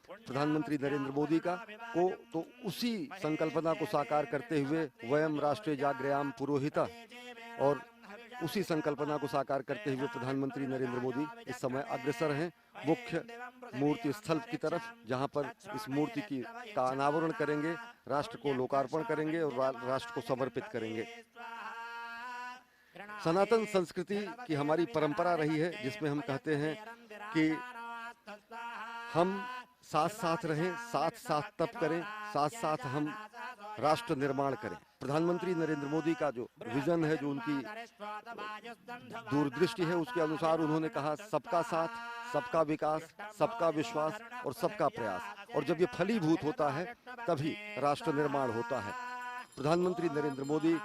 प्रधानमंत्री नरेंद्र मोदी का को, तो उसी संकल्पना को साकार करते हुए वयम राष्ट्रीय जागृयाम पुरोहिता, और उसी संकल्पना को साकार करते हुए प्रधानमंत्री नरेंद्र मोदी इस समय अग्रसर हैं मुख्य मूर्ति स्थल की तरफ, जहां पर इस मूर्ति का अनावरण करेंगे, राष्ट्र को लोकार्पण करेंगे और राष्ट्र को समर्पित करेंगे। सनातन संस्कृति की हमारी परंपरा रही है जिसमें हम कहते हैं कि हम साथ साथ रहें, साथ साथ तप करें, साथ साथ हम राष्ट्र निर्माण करें। प्रधानमंत्री नरेंद्र मोदी का जो विजन है, जो उनकी दूरदृष्टि है, उसके अनुसार उन्होंने कहा सबका साथ, सबका विकास, सबका विश्वास और सबका प्रयास, और जब ये फलीभूत होता है तभी राष्ट्र निर्माण होता है। प्रधानमंत्री नरेंद्र मोदी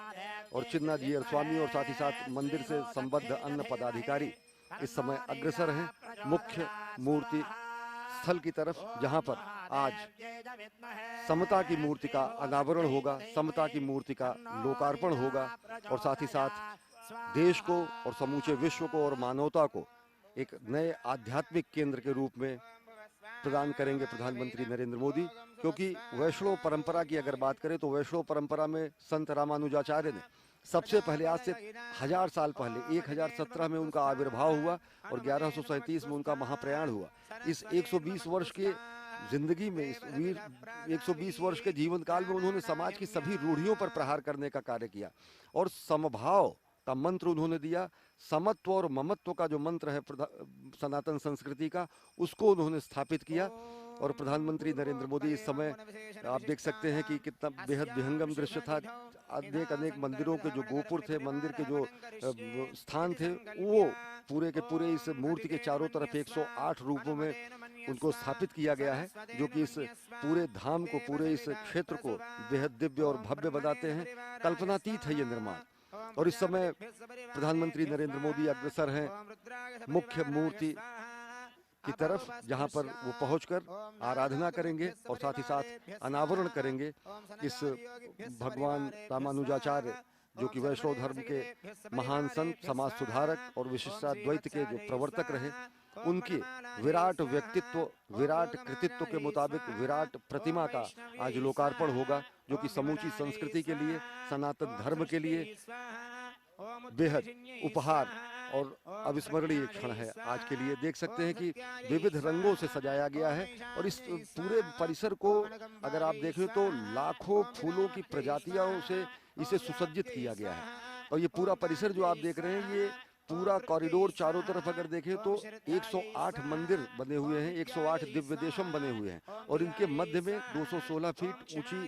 और चिन्नाजीयर स्वामी और साथ ही साथ मंदिर से संबद्ध अन्य पदाधिकारी इस समय अग्रसर हैं मुख्य मूर्ति स्थल की तरफ, जहां पर आज समता की मूर्ति का अनावरण होगा, समता की मूर्ति का लोकार्पण होगा, और साथ ही साथ देश को और समूचे विश्व को और मानवता को एक नए आध्यात्मिक केंद्र के रूप में प्रदान करेंगे प्रधानमंत्री नरेंद्र मोदी। क्योंकि वैष्णव परंपरा की अगर बात करें तो वैष्णव परंपरा में संत रामानुजाचार्य ने सबसे पहले, आज से 1000 साल पहले 1017 में उनका आविर्भाव हुआ और 1137 में उनका महाप्रयाण हुआ। इस 120 वर्ष के जिंदगी में, इस 120 वर्ष के जीवन काल में उन्होंने समाज की सभी रूढ़ियों पर प्रहार करने का कार्य किया और समभाव का मंत्र उन्होंने दिया। समत्व और ममत्व का जो मंत्र है सनातन संस्कृति का, उसको उन्होंने स्थापित किया। और प्रधानमंत्री नरेंद्र मोदी इस समय आप देख सकते हैं कि कितना बेहद विहंगम दृश्य था। अनेक मंदिरों के जो गोपुर थे, मंदिर के जो स्थान थे, वो पूरे के पूरे इस मूर्ति के चारों तरफ 108 रूपों में उनको स्थापित किया गया है, जो कि इस पूरे धाम को, पूरे इस क्षेत्र को बेहद दिव्य और भव्य बनाते हैं। कल्पनातीत है ये निर्माण। और इस समय प्रधानमंत्री नरेंद्र मोदी अग्रसर हैं मुख्य मूर्ति की तरफ, जहां पर वो पहुंचकर आराधना करेंगे और साथ ही साथ अनावरण करेंगे इस भगवान रामानुजाचार्य, जो कि वैष्णव धर्म के महान संत, समाज सुधारक और विशिष्टाद्वैत के जो प्रवर्तक रहे, उनके विराट व्यक्तित्व, विराट कृतित्व के मुताबिक विराट प्रतिमा का आज लोकार्पण होगा, जो कि समूची संस्कृति के लिए, सनातन धर्म के लिए बेहद उपहार और अविस्मरणीय क्षण है। आज के लिए देख सकते हैं कि विविध रंगों से सजाया गया है और इस पूरे परिसर को अगर आप देखें तो लाखों फूलों की प्रजातियों से इसे सुसज्जित किया गया है। और ये पूरा परिसर जो आप देख रहे हैं, ये पूरा कॉरिडोर चारों तरफ अगर देखें तो 108 मंदिर बने हुए हैं, 108 दिव्य देशम बने हुए हैं, और इनके मध्य में 216 फीट ऊंची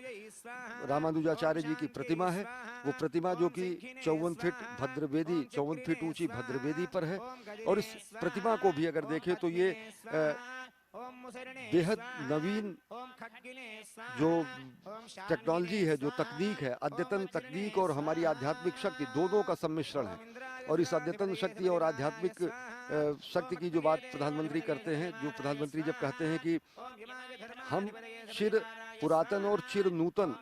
रामानुजाचार्य जी की प्रतिमा है। वो प्रतिमा जो कि 54 फीट भद्रवेदी, 54 फीट ऊंची भद्रवेदी पर है। और इस प्रतिमा को भी अगर देखें तो ये बेहद नवीन जो टेक्नोलॉजी है, जो तकनीक है, अद्यतन तकनीक और हमारी आध्यात्मिक शक्ति दोनों का सम्मिश्रण है। और इस अद्यतन शक्ति और आध्यात्मिक शक्ति की जो बात प्रधानमंत्री करते हैं, जो प्रधानमंत्री जब कहते हैं कि हम चिर पुरातन और चिर नूतन,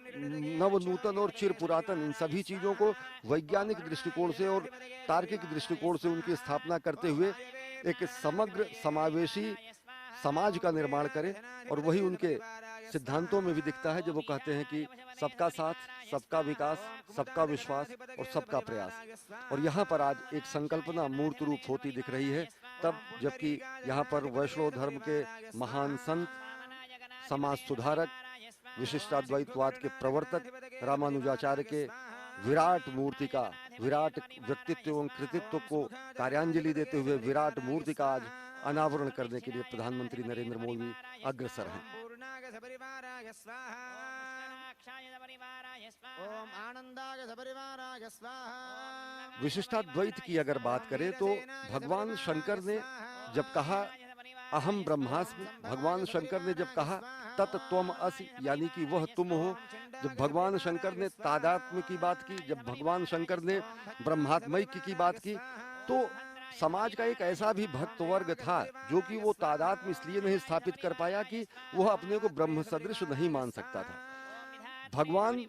नव नूतन और चिर पुरातन, इन सभी चीज़ों को वैज्ञानिक दृष्टिकोण से और तार्किक दृष्टिकोण से उनकी स्थापना करते हुए एक समग्र समावेशी समाज का निर्माण करें। और वही उनके सिद्धांतों में भी दिखता है जब वो कहते हैं कि सबका साथ, सबका विकास, सबका विश्वास और सबका प्रयास। और यहाँ पर आज एक संकल्पना मूर्त रूप होती दिख रही है, तब जबकि यहाँ पर वैष्णव धर्म के महान संत, समाज सुधारक, विशिष्टाद्वैतवाद के प्रवर्तक रामानुजाचार्य के विराट मूर्ति का, विराट व्यक्तित्व एवं कृतित्व को कार्यांजलि देते हुए विराट मूर्ति का आज अनावरण करने के लिए प्रधानमंत्री नरेंद्र मोदी अग्रसर हैं। विशिष्टाद्वैत की अगर बात करें तो भगवान शंकर ने जब कहा अहम ब्रह्मास्मि, भगवान शंकर ने जब कहा तत् त्वम असि, यानी कि वह तुम हो, जब भगवान शंकर ने तादात्म्य की बात की, जब भगवान शंकर ने ब्रह्मात्मैक्य की बात की, तो समाज का एक ऐसा भी भक्त वर्ग था जो कि वो तादात्म्य इसलिए नहीं स्थापित कर पाया कि वह अपने को ब्रह्म सदृश नहीं मान सकता था। भगवान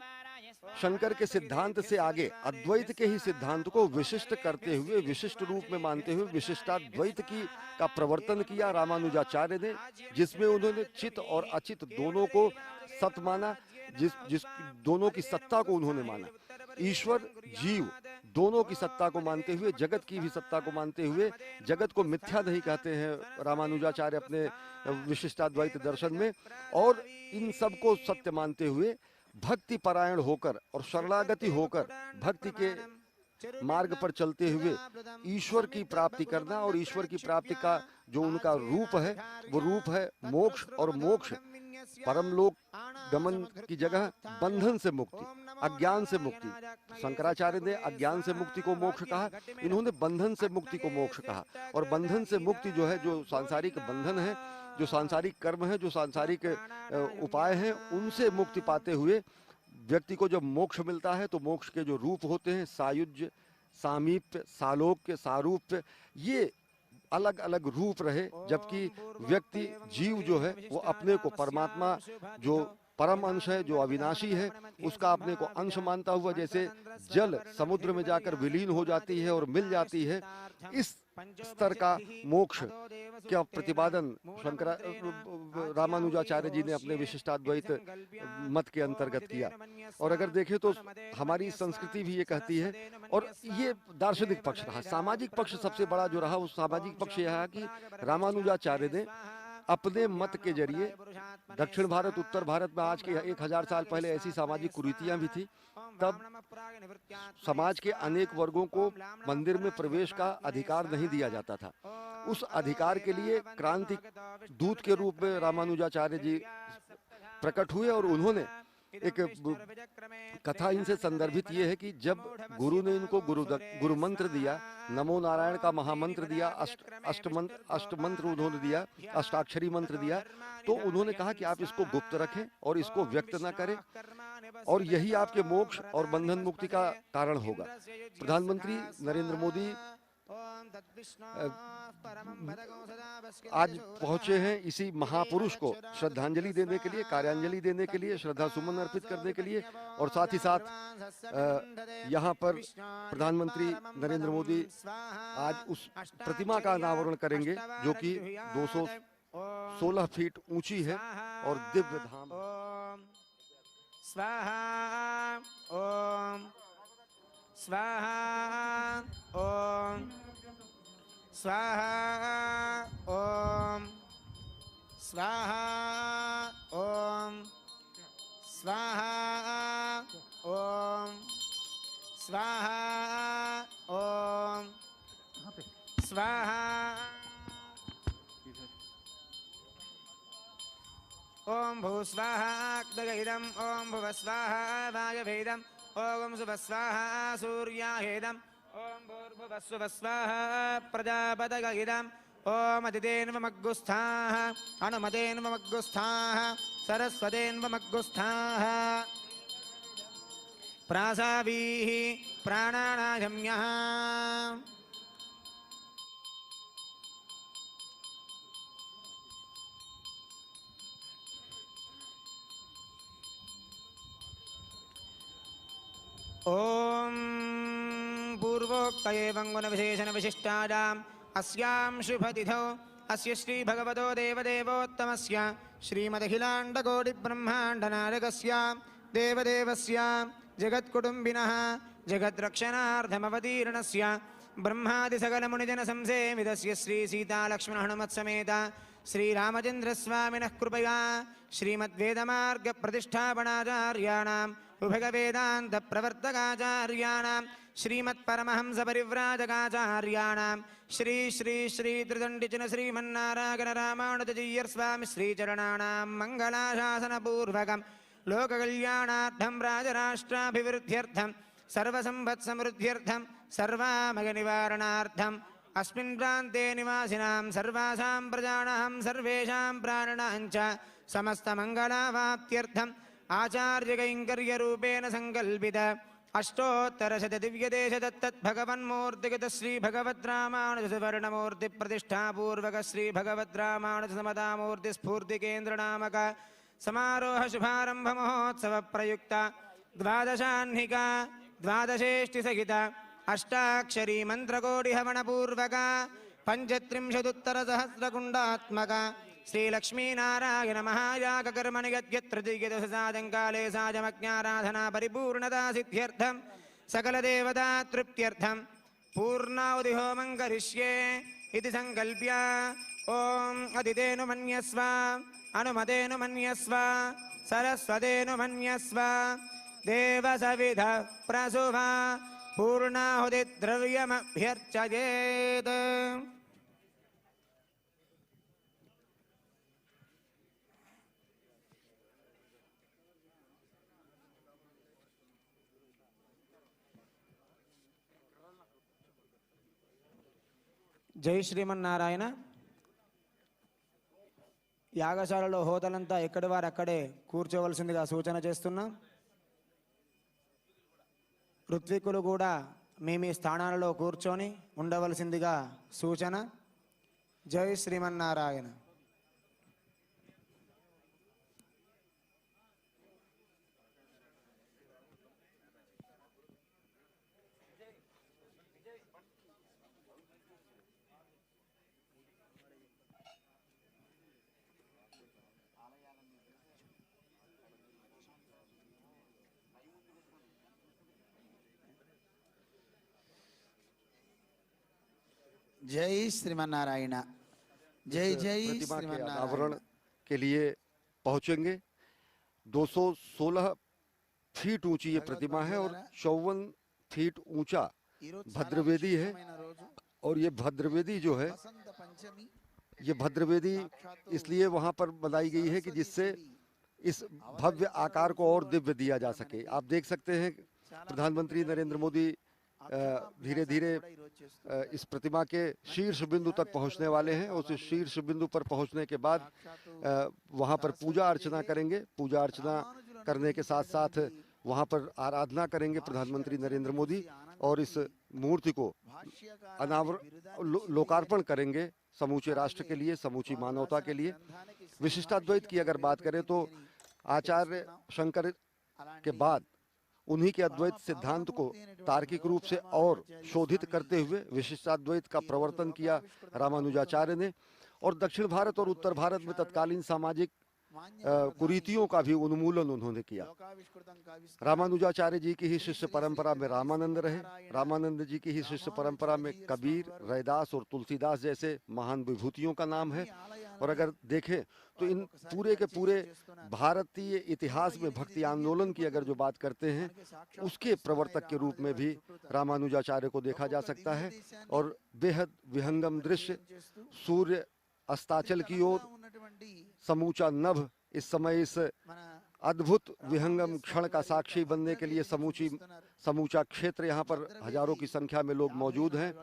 शंकर के सिद्धांत से आगे अद्वैत के ही सिद्धांत को विशिष्ट करते हुए, विशिष्ट रूप में मानते हुए विशिष्टाद्वैत का प्रवर्तन किया रामानुजाचार्य ने, जिसमें उन्होंने चित और अचित दोनों को सत माना, जिस दोनों की सत्ता को उन्होंने माना। ईश्वर जीव दोनों की सत्ता को मानते हुए, जगत की भी सत्ता को मानते हुए, जगत को मिथ्या नहीं कहते हैं रामानुजाचार्य अपने विशिष्टाद्वैत दर्शन में। और इन सब को सत्य मानते हुए भक्ति परायण होकर और शरणागति होकर भक्ति के मार्ग पर चलते हुए ईश्वर की प्राप्ति करना, और ईश्वर की प्राप्ति का जो उनका रूप है वो रूप है मोक्ष। और मोक्ष परमलोक गमन की जगह बंधन से मुक्ति, अज्ञान से मुक्ति। शंकराचार्य ने अज्ञान से मुक्ति को मोक्ष कहा, इन्होंने बंधन से मुक्ति को मोक्ष कहा। और बंधन से मुक्ति जो है, जो सांसारिक बंधन है, जो सांसारिक कर्म है, जो सांसारिक उपाय हैं, उनसे मुक्ति पाते हुए व्यक्ति को जब मोक्ष मिलता है तो मोक्ष के जो रूप होते हैं, सायुज्य, सामीप्य, सालोक्य, सारूप्य, ये अलग अलग रूप रहे। जबकि व्यक्ति जीव जो है वो अपने को परमात्मा जो परम अंश है, जो अविनाशी है, उसका अपने को अंश मानता हुआ जैसे जल समुद्र में जाकर विलीन हो जाती है और मिल जाती है, इस स्तर का मोक्ष क्या प्रतिपादन रामानुजाचार्य जी ने अपने विशिष्टाद्वैत मत के अंतर्गत किया। और अगर देखें तो हमारी संस्कृति भी ये कहती है, और ये दार्शनिक पक्ष रहा। सामाजिक पक्ष सबसे बड़ा जो रहा, उस सामाजिक पक्ष यह है कि रामानुजाचार्य ने अपने मत के जरिए दक्षिण भारत, उत्तर भारत में आज के 1000 साल पहले ऐसी सामाजिक कुरीतियां भी थी, तब समाज के अनेक वर्गों को मंदिर में प्रवेश का अधिकार नहीं दिया जाता था। उस अधिकार के लिए क्रांति दूत के रूप में रामानुजाचार्य जी प्रकट हुए। और उन्होंने एक कथा इनसे संदर्भित ये है कि जब गुरु ने इनको गुरु मंत्र दिया, नमो नारायण का महामंत्र दिया, अष्ट मंत्र उन्होंने दिया, अष्टाक्षरी मंत्र दिया, तो उन्होंने कहा कि आप इसको गुप्त रखें और इसको व्यक्त न करें, और यही आपके मोक्ष और बंधन मुक्ति का कारण होगा। प्रधानमंत्री नरेंद्र मोदी आज पहुंचे हैं इसी महापुरुष को श्रद्धांजलि देने के लिए, कार्यांजलि देने के लिए, श्रद्धा सुमन अर्पित करने के लिए। और साथ ही साथ यहाँ पर प्रधानमंत्री नरेंद्र मोदी आज उस प्रतिमा का अनावरण करेंगे जो कि 216 फीट ऊंची है और दिव्य धाम। स्वाहा ओम स्वाहा ओम स्वाहा ओम स्वाहा ओम स्वाहा ओम स्वाहा ओम स्वाहा ओम भूस्वाहा अग्निगेदम ओम भुवस्वाहा वायवेदम ओम सुवस्वाहा सूर्याहेदम ओम भूर्भुवस्वस्वाहा प्रजापतगेदम ओम अदितेन्वमग्गुस्थाः अनुमतेन्वमग्गुस्थाः सरस्वतेन्वमग्गुस्थाः प्रासावीः प्राणानायम्यः ओम पूर्वोक्त एवं गुणविशेषण विशिष्टायाम् अस्यां शुभतिथौ अस्य श्री भगवतो देवदेवोत्तमस्य श्रीमदखिलाण्डकोटिब्रह्माण्डनायकस्य देवदेवस्य जगत्कुटुम्बिनः जगद्रक्षणार्थमवतीर्णस्य ब्रह्मादिसकलमुनिजनसंसेवितस्य श्री सीतालक्ष्मणहनुमत्समेत श्रीरामचन्द्रस्वामिनः कृपया श्रीमद्वेदमार्गप्रतिष्ठापनाचार्याणाम् उभयवेदान्तप्रवर्तकाचार्याणां श्रीमत्परमहंसपरिव्राजकाचार्याणां श्री श्री श्री त्रिदण्डिचिन श्रीमन्नारायण रामानुजय्यर्स्वामि श्रीचरणानां मङ्गलाशासनपूर्वकं लोककल्याणार्थं राजराष्ट्राभिवृद्ध्यर्थं सर्वसम्पत्समृद्ध्यर्थं सर्वामयनिवारणार्थम् अस्मिन् प्रान्ते निवासिनां सर्वासां प्रजानां सर्वेषां प्राणिनां च समस्तमङ्गलावाप्त्यर्थम् आचार्यकैङ्कर्यरूपेण सङ्कल्पित अष्टोत्तरशतदिव्यदेशदत्तद्भगवन्मूर्तिगत श्रीभगवद्रामानुजसुवर्णमूर्तिप्रतिष्ठापूर्वक श्रीभगवद्रामानुजसमतामूर्तिस्फूर्तिकेन्द्रनामक समारोह शुभारम्भमहोत्सवप्रयुक्त द्वादशाह्निका द्वादशेष्टिसहित अष्टाक्षरी मन्त्रकोटिहवनपूर्वक पञ्चत्रिंशदुत्तरसहस्रकुण्डात्मक श्रीलक्ष्मीनारायण महायागकर्मणि यद्यत्र दिग्यदशसाजङ्काले साजमज्ञाराधना परिपूर्णता सिद्ध्यर्थं सकलदेवता तृप्त्यर्थं पूर्णाहुतिहोमं करिष्ये इति सङ्कल्प्य ॐ अदितेनुमन्यस्व अनुमतेनुमन्यस्व सरस्वतेनुमन्यस्व देवसविधः प्रसुवा पूर्णाहुतिद्रव्यमभ्यर्चयेत्। జై శ్రీమన్నారాయణ. యాగశాలలో హోతలంతా ఎక్కడి వారు అక్కడే కూర్చోవలసిందిగా సూచన చేస్తున్నాం. ఋత్వికులు కూడా మీ మీ స్థానాలలో కూర్చొని ఉండవలసిందిగా సూచన. జై శ్రీమన్నారాయణ. जय श्रीमन्नारायण. जय जय प्रतिमा के श्रीमन्नारायण. अनावरण के लिए पहुंचेंगे. 216 फीट ऊंची ये प्रतिमा है और 54 फीट ऊंचा भद्रवेदी है. और ये भद्रवेदी जो है, ये भद्रवेदी इसलिए वहां पर बनाई गई है कि जिससे इस भव्य आकार को और दिव्य दिया जा सके. आप देख सकते हैं प्रधानमंत्री नरेंद्र मोदी धीरे धीरे इस प्रतिमा के शीर्ष बिंदु तक पहुंचने वाले हैं. उस शीर्ष बिंदु पर पहुंचने के बाद वहां पर पूजा अर्चना करेंगे. पूजा अर्चना करने के साथ साथ वहां पर आराधना करेंगे प्रधानमंत्री नरेंद्र मोदी और इस मूर्ति को लोकार्पण करेंगे समूचे राष्ट्र के लिए, समूची मानवता के लिए. विशिष्टाद्वैत की अगर बात करें तो आचार्य शंकर के बाद उन्हीं के अद्वैत सिद्धांत को तार्किक रूप से और शोधित करते हुए विशिष्टाद्वैत का प्रवर्तन किया रामानुजाचार्य ने. और दक्षिण भारत और उत्तर भारत में तत्कालीन सामाजिक कुरीतियों का भी उन्मूलन उन्होंने किया. रामानुजाचार्य जी की ही शिष्य परंपरा में रामानंद रहे. रामानंद जी की ही शिष्य परंपरा में कबीर, रैदास और तुलसीदास जैसे महान विभूतियों का नाम है. और अगर देखें तो इन पूरे के पूरे भारतीय इतिहास में भक्ति आंदोलन की अगर जो बात करते हैं उसके प्रवर्तक के रूप में भी रामानुजाचार्य को देखा जा सकता है. और बेहद विहंगम दृश्य, सूर्य अस्ताचल की ओर, समूचा नभ इस समय इस अद्भुत विहंगम क्षण का साक्षी बनने के लिए समूचा क्षेत्र यहाँ पर हजारों की संख्या में लोग मौजूद हैं.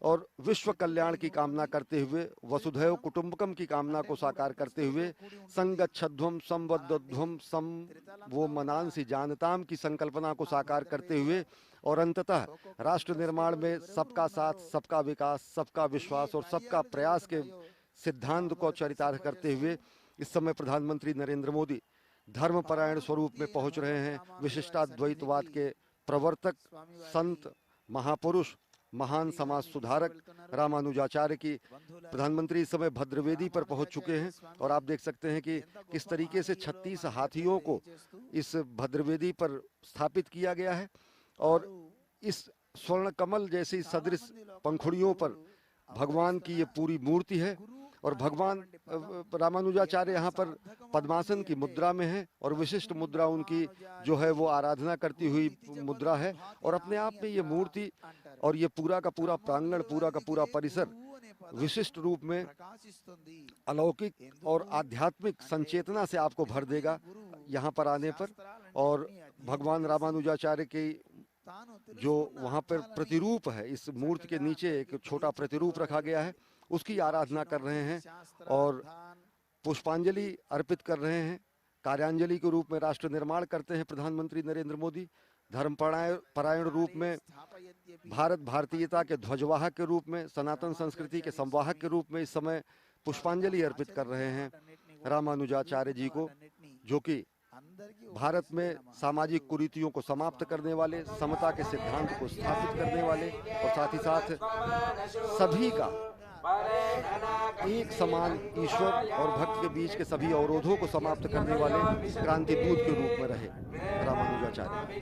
और विश्व कल्याण की कामना करते हुए, वसुधैव कुटुंबकम की कामना को साकार करते हुए, संगच्छध्वम संवद्धध्वम सम वो मनांसी जानताम की संकल्पना को साकार करते हुए और अंततः राष्ट्र निर्माण में सबका साथ, सबका विकास, सबका विश्वास और सबका प्रयास के सिद्धांत को चरितार्थ करते हुए इस समय प्रधानमंत्री नरेंद्र मोदी धर्मपरायण स्वरूप में पहुंच रहे हैं। विशिष्टाद्वैतवाद के प्रवर्तक, संत, महापुरुष, महान समाज सुधारक रामानुजाचार्य की प्रधानमंत्री इस समय भद्रवेदी पर पहुंच चुके हैं और आप देख सकते हैं कि किस तरीके से 36 हाथियों को इस भद्रवेदी पर स्थापित किया गया है और इस स्वर्ण कमल जैसी सदृश पंखुड़ियों पर भगवान की ये पूरी मूर्ति है और भगवान रामानुजाचार्य यहाँ पर पद्मासन की मुद्रा में है और विशिष्ट मुद्रा उनकी जो है वो आराधना करती हुई मुद्रा है और अपने आप में ये मूर्ति और ये पूरा का पूरा प्रांगण, पूरा का पूरा परिसर विशिष्ट रूप में अलौकिक और आध्यात्मिक संचेतना से आपको भर देगा यहाँ पर आने पर। और भगवान रामानुजाचार्य की जो वहाँ पर प्रतिरूप है, इस मूर्ति के नीचे एक छोटा प्रतिरूप रखा गया है, उसकी आराधना कर रहे हैं और पुष्पांजलि अर्पित कर रहे हैं। कार्यांजलि के रूप में राष्ट्र निर्माण करते हैं प्रधानमंत्री नरेंद्र मोदी। धर्मपरायण रूप में, भारत भारतीयता के ध्वजवाहक के रूप में, सनातन संस्कृति के संवाहक के रूप में इस समय पुष्पांजलि अर्पित कर रहे हैं रामानुजाचार्य जी को, जो कि भारत में सामाजिक कुरीतियों को समाप्त करने वाले, समता के सिद्धांत को स्थापित करने वाले और साथ ही साथ सभी का एक समान ईश्वर और भक्त के बीच के सभी अवरोधों को समाप्त करने वाले क्रांतिदूत के रूप में रहे रामानुजाचार्य।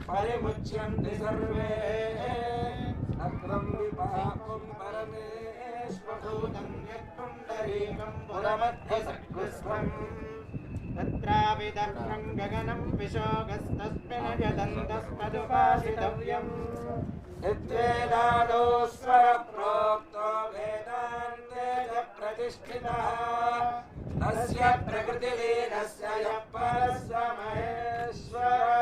परिमुच्यन्ते सर्वे अग्रं विपाकं परमेश्वरभूतं यत्पुण्डरीकं पुरमध्यसकृस्वम् तत्राविदग्नं गगनं विशोगस्तस्मिन् यदन्तस्तदुपासितव्यम् यद्वेदादौ स्वरप्रोक्तो वेदान्ते च प्रतिष्ठितः तस्य प्रकृतिलीनस्य यः परस्य महेश्वरः।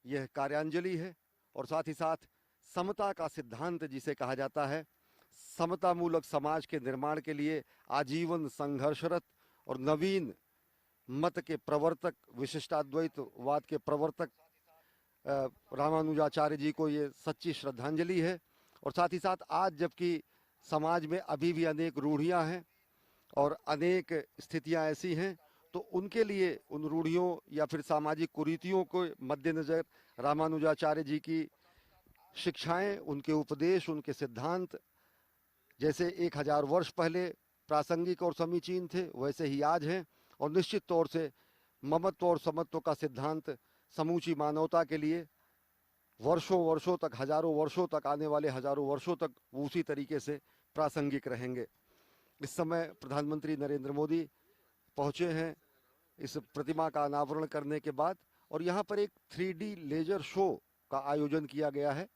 यह कार्यांजलि है और साथ ही साथ समता का सिद्धांत जिसे कहा जाता है, समतामूलक समाज के निर्माण के लिए आजीवन संघर्षरत और नवीन मत के प्रवर्तक, विशिष्टाद्वैतवाद के प्रवर्तक रामानुजाचार्य जी को ये सच्ची श्रद्धांजलि है। और साथ ही साथ आज जबकि समाज में अभी भी अनेक रूढ़ियां हैं और अनेक स्थितियां ऐसी हैं, तो उनके लिए उन रूढ़ियों या फिर सामाजिक कुरीतियों को मद्देनजर रामानुजाचार्य जी की शिक्षाएं, उनके उपदेश, उनके सिद्धांत जैसे 1000 वर्ष पहले प्रासंगिक और समीचीन थे, वैसे ही आज हैं। और निश्चित तौर से ममत्व और समत्व का सिद्धांत समूची मानवता के लिए वर्षों वर्षों तक, हजारों वर्षों तक, आने वाले हजारों वर्षों तक उसी तरीके से प्रासंगिक रहेंगे। इस समय प्रधानमंत्री नरेंद्र मोदी पहुंचे हैं इस प्रतिमा का अनावरण करने के बाद, और यहाँ पर एक 3D लेजर शो का आयोजन किया गया है।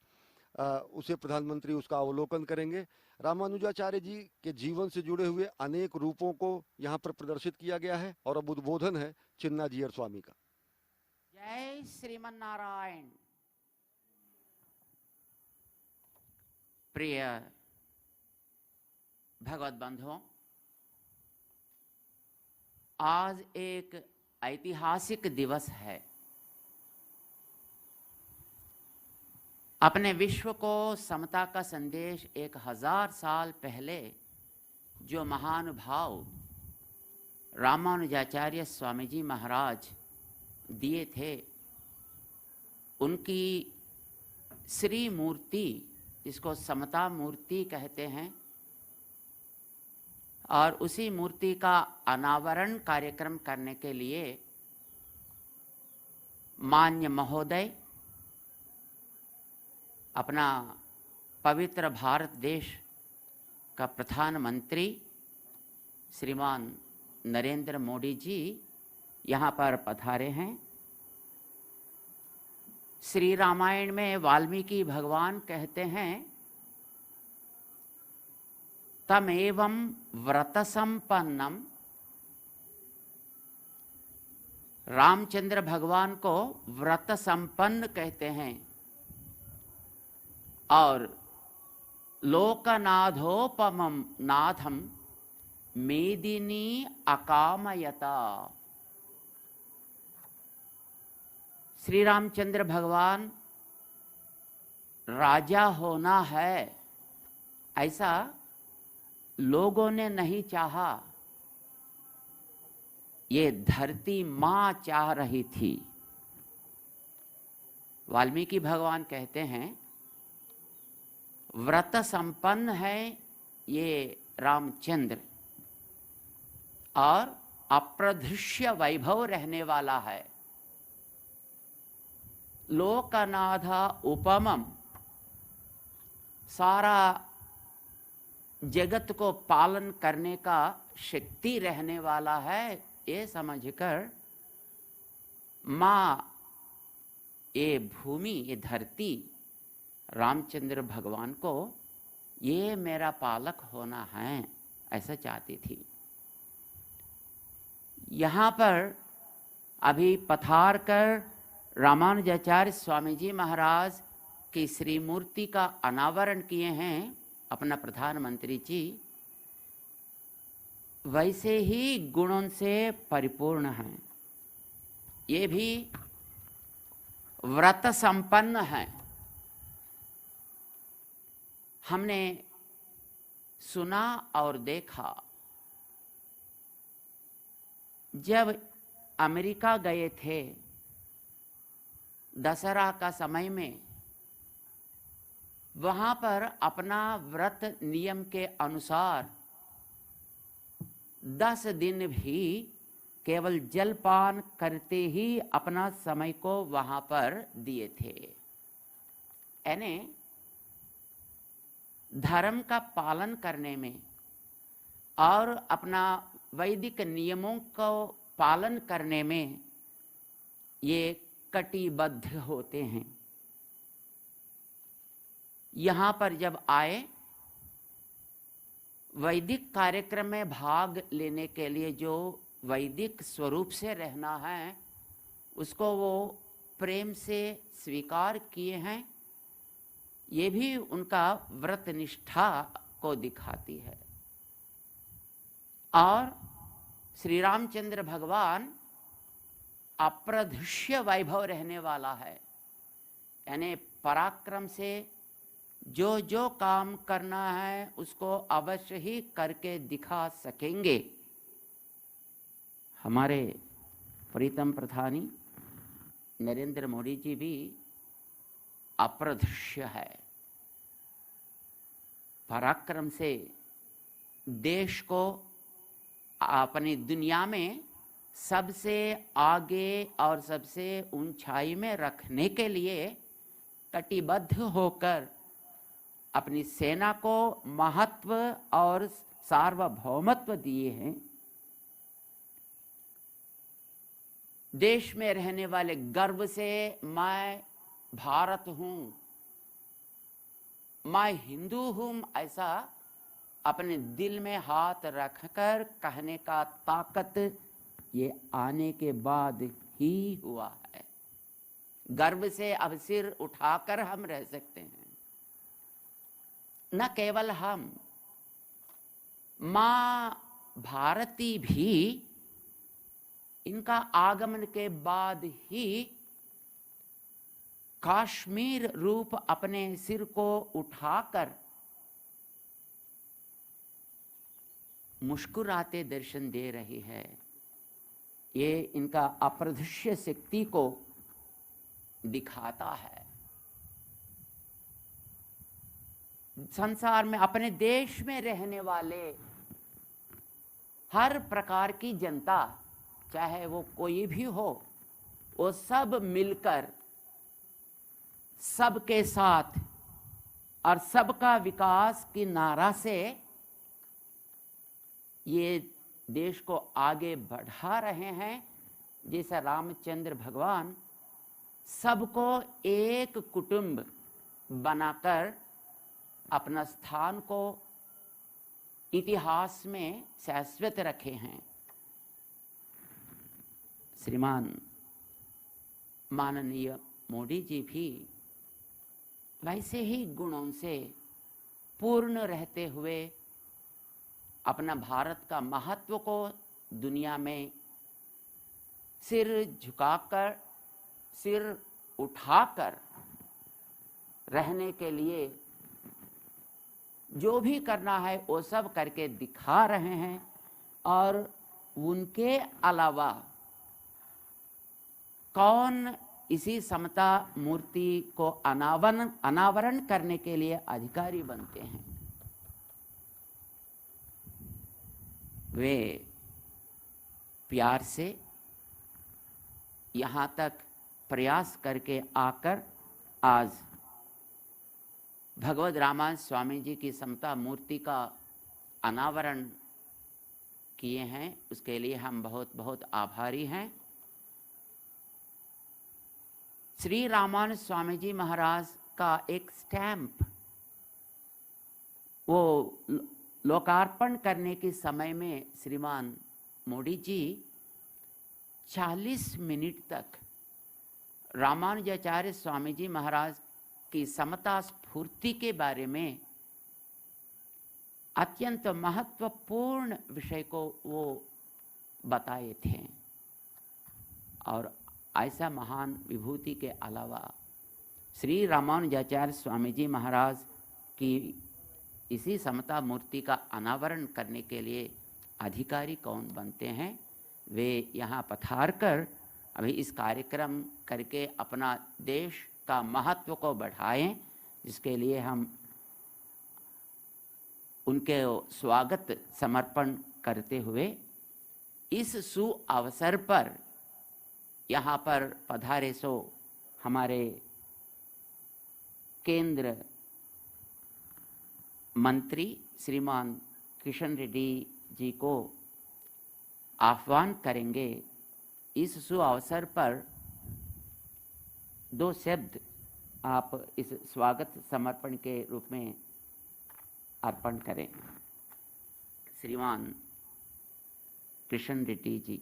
उसे प्रधानमंत्री उसका अवलोकन करेंगे। रामानुजाचार्य जी के जीवन से जुड़े हुए अनेक रूपों को यहाँ पर प्रदर्शित किया गया है और अब उद्बोधन है चिन्नाजीयर स्वामी का। जय श्रीमन नारायण। प्रिय भगवत बंधुओं, आज एक ऐतिहासिक दिवस है। अपने विश्व को समता का संदेश 1000 साल पहले जो महानुभाव रामानुजाचार्य स्वामी जी महाराज दिए थे, उनकी श्री मूर्ति, जिसको समता मूर्ति कहते हैं, और उसी मूर्ति का अनावरण कार्यक्रम करने के लिए मान्य महोदय, अपना पवित्र भारत देश का प्रधानमंत्री श्रीमान नरेंद्र मोदी जी यहाँ पर पधारे हैं। श्री रामायण में वाल्मीकि भगवान कहते हैं, तमेवं व्रत संपन्नम। रामचंद्र भगवान को व्रत संपन्न कहते हैं और लोकनाथोपमं नाथम मेदिनी अकामयता। श्री रामचंद्र भगवान राजा होना है ऐसा लोगों ने नहीं चाहा, ये धरती मां चाह रही थी। वाल्मीकि भगवान कहते हैं, व्रत संपन्न है ये रामचंद्र और अप्रदृश्य वैभव रहने वाला है। लोकनाथ उपमम, सारा जगत को पालन करने का शक्ति रहने वाला है, ये समझकर माँ, ये भूमि, ये धरती रामचंद्र भगवान को ये मेरा पालक होना है ऐसा चाहती थी। यहाँ पर अभी पधार कर रामानुजाचार्य स्वामी जी महाराज की श्री मूर्ति का अनावरण किए हैं अपना प्रधानमंत्री जी, वैसे ही गुणों से परिपूर्ण हैं। ये भी व्रत संपन्न है। हमने सुना और देखा, जब अमेरिका गए थे दशहरा का समय में, वहाँ पर अपना व्रत नियम के अनुसार 10 दिन भी केवल जलपान करते ही अपना समय को वहाँ पर दिए थे। यानी धर्म का पालन करने में और अपना वैदिक नियमों को पालन करने में ये कटिबद्ध होते हैं। यहाँ पर जब आए, वैदिक कार्यक्रम में भाग लेने के लिए जो वैदिक स्वरूप से रहना है, उसको वो प्रेम से स्वीकार किए हैं, ये भी उनका व्रत निष्ठा को दिखाती है। और श्री रामचंद्र भगवान अप्रदृश्य वैभव रहने वाला है, यानी पराक्रम से जो जो काम करना है उसको अवश्य ही करके दिखा सकेंगे। हमारे प्रीतम प्रधानी नरेंद्र मोदी जी भी अप्रदृश्य है, पराक्रम से देश को अपनी दुनिया में सबसे आगे और सबसे ऊंचाई में रखने के लिए कटिबद्ध होकर अपनी सेना को महत्व और सार्वभौमत्व दिए हैं। देश में रहने वाले गर्व से मैं भारत हूं, मैं हिंदू हूं, ऐसा अपने दिल में हाथ रखकर कहने का ताकत ये आने के बाद ही हुआ है। गर्व से अब सिर उठाकर हम रह सकते हैं। न केवल हम, मां भारती भी इनका आगमन के बाद ही काश्मीर रूप अपने सिर को उठाकर मुस्कुराते दर्शन दे रही है। ये इनका अप्रदृश्य शक्ति को दिखाता है। संसार में अपने देश में रहने वाले हर प्रकार की जनता, चाहे वो कोई भी हो, वो सब मिलकर सबके साथ और सबका विकास की नारा से ये देश को आगे बढ़ा रहे हैं। जैसे रामचंद्र भगवान सबको एक कुटुंब बनाकर अपना स्थान को इतिहास में शाश्वत रखे हैं। श्रीमान माननीय मोदी जी भी वैसे ही गुणों से पूर्ण रहते हुए अपना भारत का महत्व को दुनिया में सिर झुकाकर, सिर उठाकर रहने के लिए जो भी करना है वो सब करके दिखा रहे हैं। और उनके अलावा कौन इसी समता मूर्ति को अनावरण करने के लिए अधिकारी बनते हैं? वे प्यार से यहाँ तक प्रयास करके आकर आज भगवद रामानंद स्वामी जी की समता मूर्ति का अनावरण किए हैं। उसके लिए हम बहुत बहुत आभारी हैं। श्री रामानंद स्वामी जी महाराज का एक स्टैम्प वो लोकार्पण करने के समय में श्रीमान मोदी जी 40 मिनट तक रामानुजाचार्य स्वामी जी महाराज की समता स्फूर्ति के बारे में अत्यंत महत्वपूर्ण विषय को वो बताए थे। और ऐसा महान विभूति के अलावा श्री रामानुजाचार्य स्वामी जी महाराज की इसी समता मूर्ति का अनावरण करने के लिए अधिकारी कौन बनते हैं? वे यहाँ पधार कर अभी इस कार्यक्रम करके अपना देश का महत्व को बढ़ाएं, जिसके लिए हम उनके स्वागत समर्पण करते हुए इस सु अवसर पर यहाँ पर पधारे सो हमारे केंद्र मंत्री श्रीमान किशन रेड्डी जी को आह्वान करेंगे। इस सु अवसर पर 2 शब्द आप इस स्वागत समर्पण के रूप में अर्पण करें। श्रीमान किशन रेड्डी जी।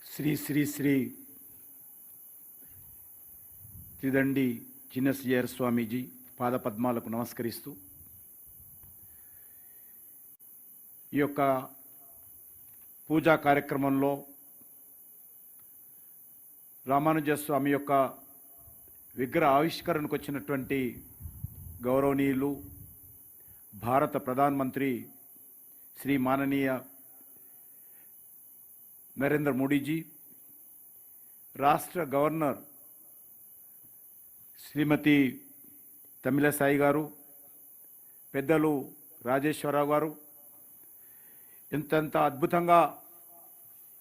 శ్రీ శ్రీ శ్రీ త్రిదండి చిన్నశ్రీయర్ స్వామీజీ పాదపద్మాలకు నమస్కరిస్తూ ఈ యొక్క పూజా కార్యక్రమంలో రామానుజ స్వామి యొక్క విగ్రహ ఆవిష్కరణకు వచ్చినటువంటి గౌరవనీయులు భారత ప్రధానమంత్రి శ్రీ మాననీయ నరేంద్ర మోడీజీ, రాష్ట్ర గవర్నర్ శ్రీమతి తమిళసాయి గారు, పెద్దలు రాజేశ్వరరావు గారు ఎంతెంత అద్భుతంగా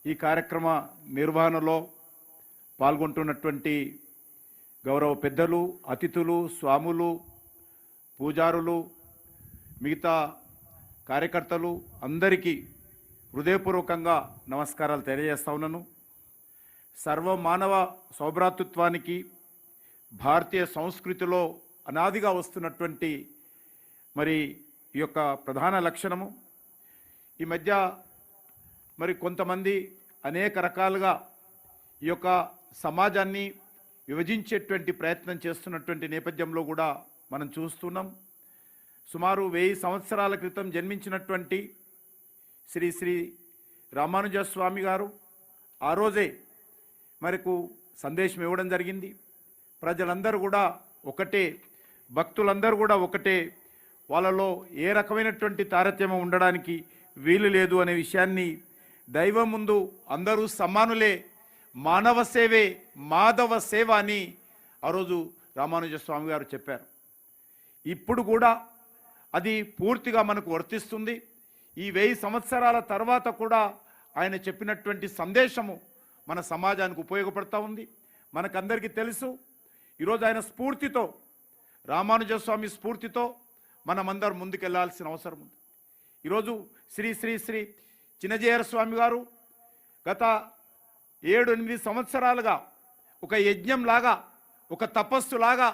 ఈ కార్యక్రమ నిర్వహణలో పాల్గొంటున్నటువంటి గౌరవ పెద్దలు, అతిథులు, స్వాములు, పూజారులు, మిగతా కార్యకర్తలు అందరికీ హృదయపూర్వకంగా నమస్కారాలు తెలియజేస్తా ఉన్నాను. సర్వమానవ సౌభ్రాతృత్వానికి భారతీయ సంస్కృతిలో అనాదిగా వస్తున్నటువంటి మరి ఈ యొక్క ప్రధాన లక్షణము. ఈ మధ్య మరి కొంతమంది అనేక రకాలుగా ఈ యొక్క సమాజాన్ని విభజించేటువంటి ప్రయత్నం చేస్తున్నటువంటి నేపథ్యంలో కూడా మనం చూస్తున్నాం. సుమారు 1000 సంవత్సరాల క్రితం జన్మించినటువంటి శ్రీ శ్రీ రామానుజ స్వామి గారు ఆ రోజే మనకు సందేశం ఇవ్వడం జరిగింది. ప్రజలందరూ కూడా ఒకటే, భక్తులందరూ కూడా ఒకటే, వాళ్ళలో ఏ రకమైనటువంటి తారతమ్యం ఉండడానికి వీలు లేదు అనే విషయాన్ని, దైవం ముందు అందరూ సమానులే, మానవ సేవే మాధవ సేవ అని ఆ రోజు రామానుజ స్వామి గారు చెప్పారు. ఇప్పుడు కూడా అది పూర్తిగా మనకు వర్తిస్తుంది. ఈ 1000 సంవత్సరాల తర్వాత కూడా ఆయన చెప్పినటువంటి సందేశము మన సమాజానికి ఉపయోగపడతా ఉంది. మనకందరికీ తెలుసు, ఈరోజు ఆయన స్ఫూర్తితో, రామానుజ స్వామి స్ఫూర్తితో మనమందరం ముందుకెళ్లాల్సిన అవసరం ఉంది. ఈరోజు శ్రీ శ్రీ శ్రీ చిన్నజీయర్ స్వామి గారు గత 7-8 సంవత్సరాలుగా ఒక యజ్ఞంలాగా, ఒక తపస్సులాగా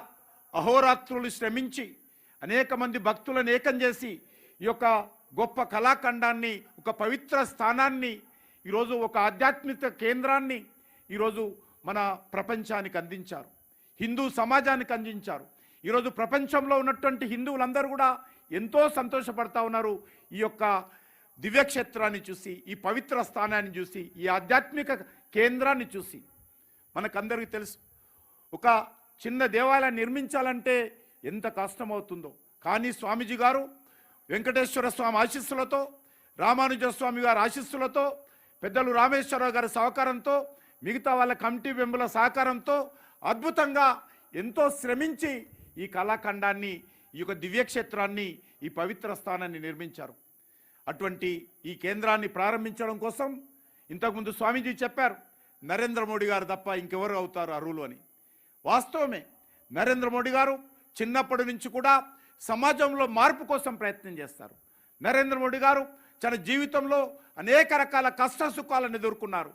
అహోరాత్రులు శ్రమించి అనేక మంది భక్తులను ఏకం చేసి ఈ యొక్క గొప్ప కళాఖండాన్ని, ఒక పవిత్ర స్థానాన్ని, ఈరోజు ఒక ఆధ్యాత్మిక కేంద్రాన్ని ఈరోజు మన ప్రపంచానికి అందించారు, హిందూ సమాజానికి అందించారు. ఈరోజు ప్రపంచంలో ఉన్నటువంటి హిందువులందరూ కూడా ఎంతో సంతోషపడతా ఉన్నారు ఈ యొక్క దివ్యక్షేత్రాన్ని చూసి, ఈ పవిత్ర స్థానాన్ని చూసి, ఈ ఆధ్యాత్మిక కేంద్రాన్ని చూసి. మనకందరికీ తెలుసు, ఒక చిన్న దేవాలయం నిర్మించాలంటే ఎంత కష్టమవుతుందో. కానీ స్వామీజీ గారు వెంకటేశ్వర స్వామి ఆశీస్సులతో, రామానుజ స్వామి గారి ఆశీస్సులతో, పెద్దలు రామేశ్వరరావు గారి సహకారంతో, మిగతా వాళ్ళ కమిటీ మెంబర్ల సహకారంతో అద్భుతంగా ఎంతో శ్రమించి ఈ కళాఖండాన్ని, ఈ యొక్క దివ్యక్షేత్రాన్ని, ఈ పవిత్ర స్థానాన్ని నిర్మించారు. అటువంటి ఈ కేంద్రాన్ని ప్రారంభించడం కోసం ఇంతకుముందు స్వామీజీ చెప్పారు, నరేంద్ర మోడీ గారు తప్ప ఇంకెవరు అవుతారు అర్హులు అని. వాస్తవమే, నరేంద్ర మోడీ గారు చిన్నప్పటి నుంచి కూడా సమాజంలో మార్పు కోసం ప్రయత్నం చేస్తారు. నరేంద్ర మోడీ గారు తన జీవితంలో అనేక రకాల కష్ట సుఖాలను ఎదుర్కొన్నారు.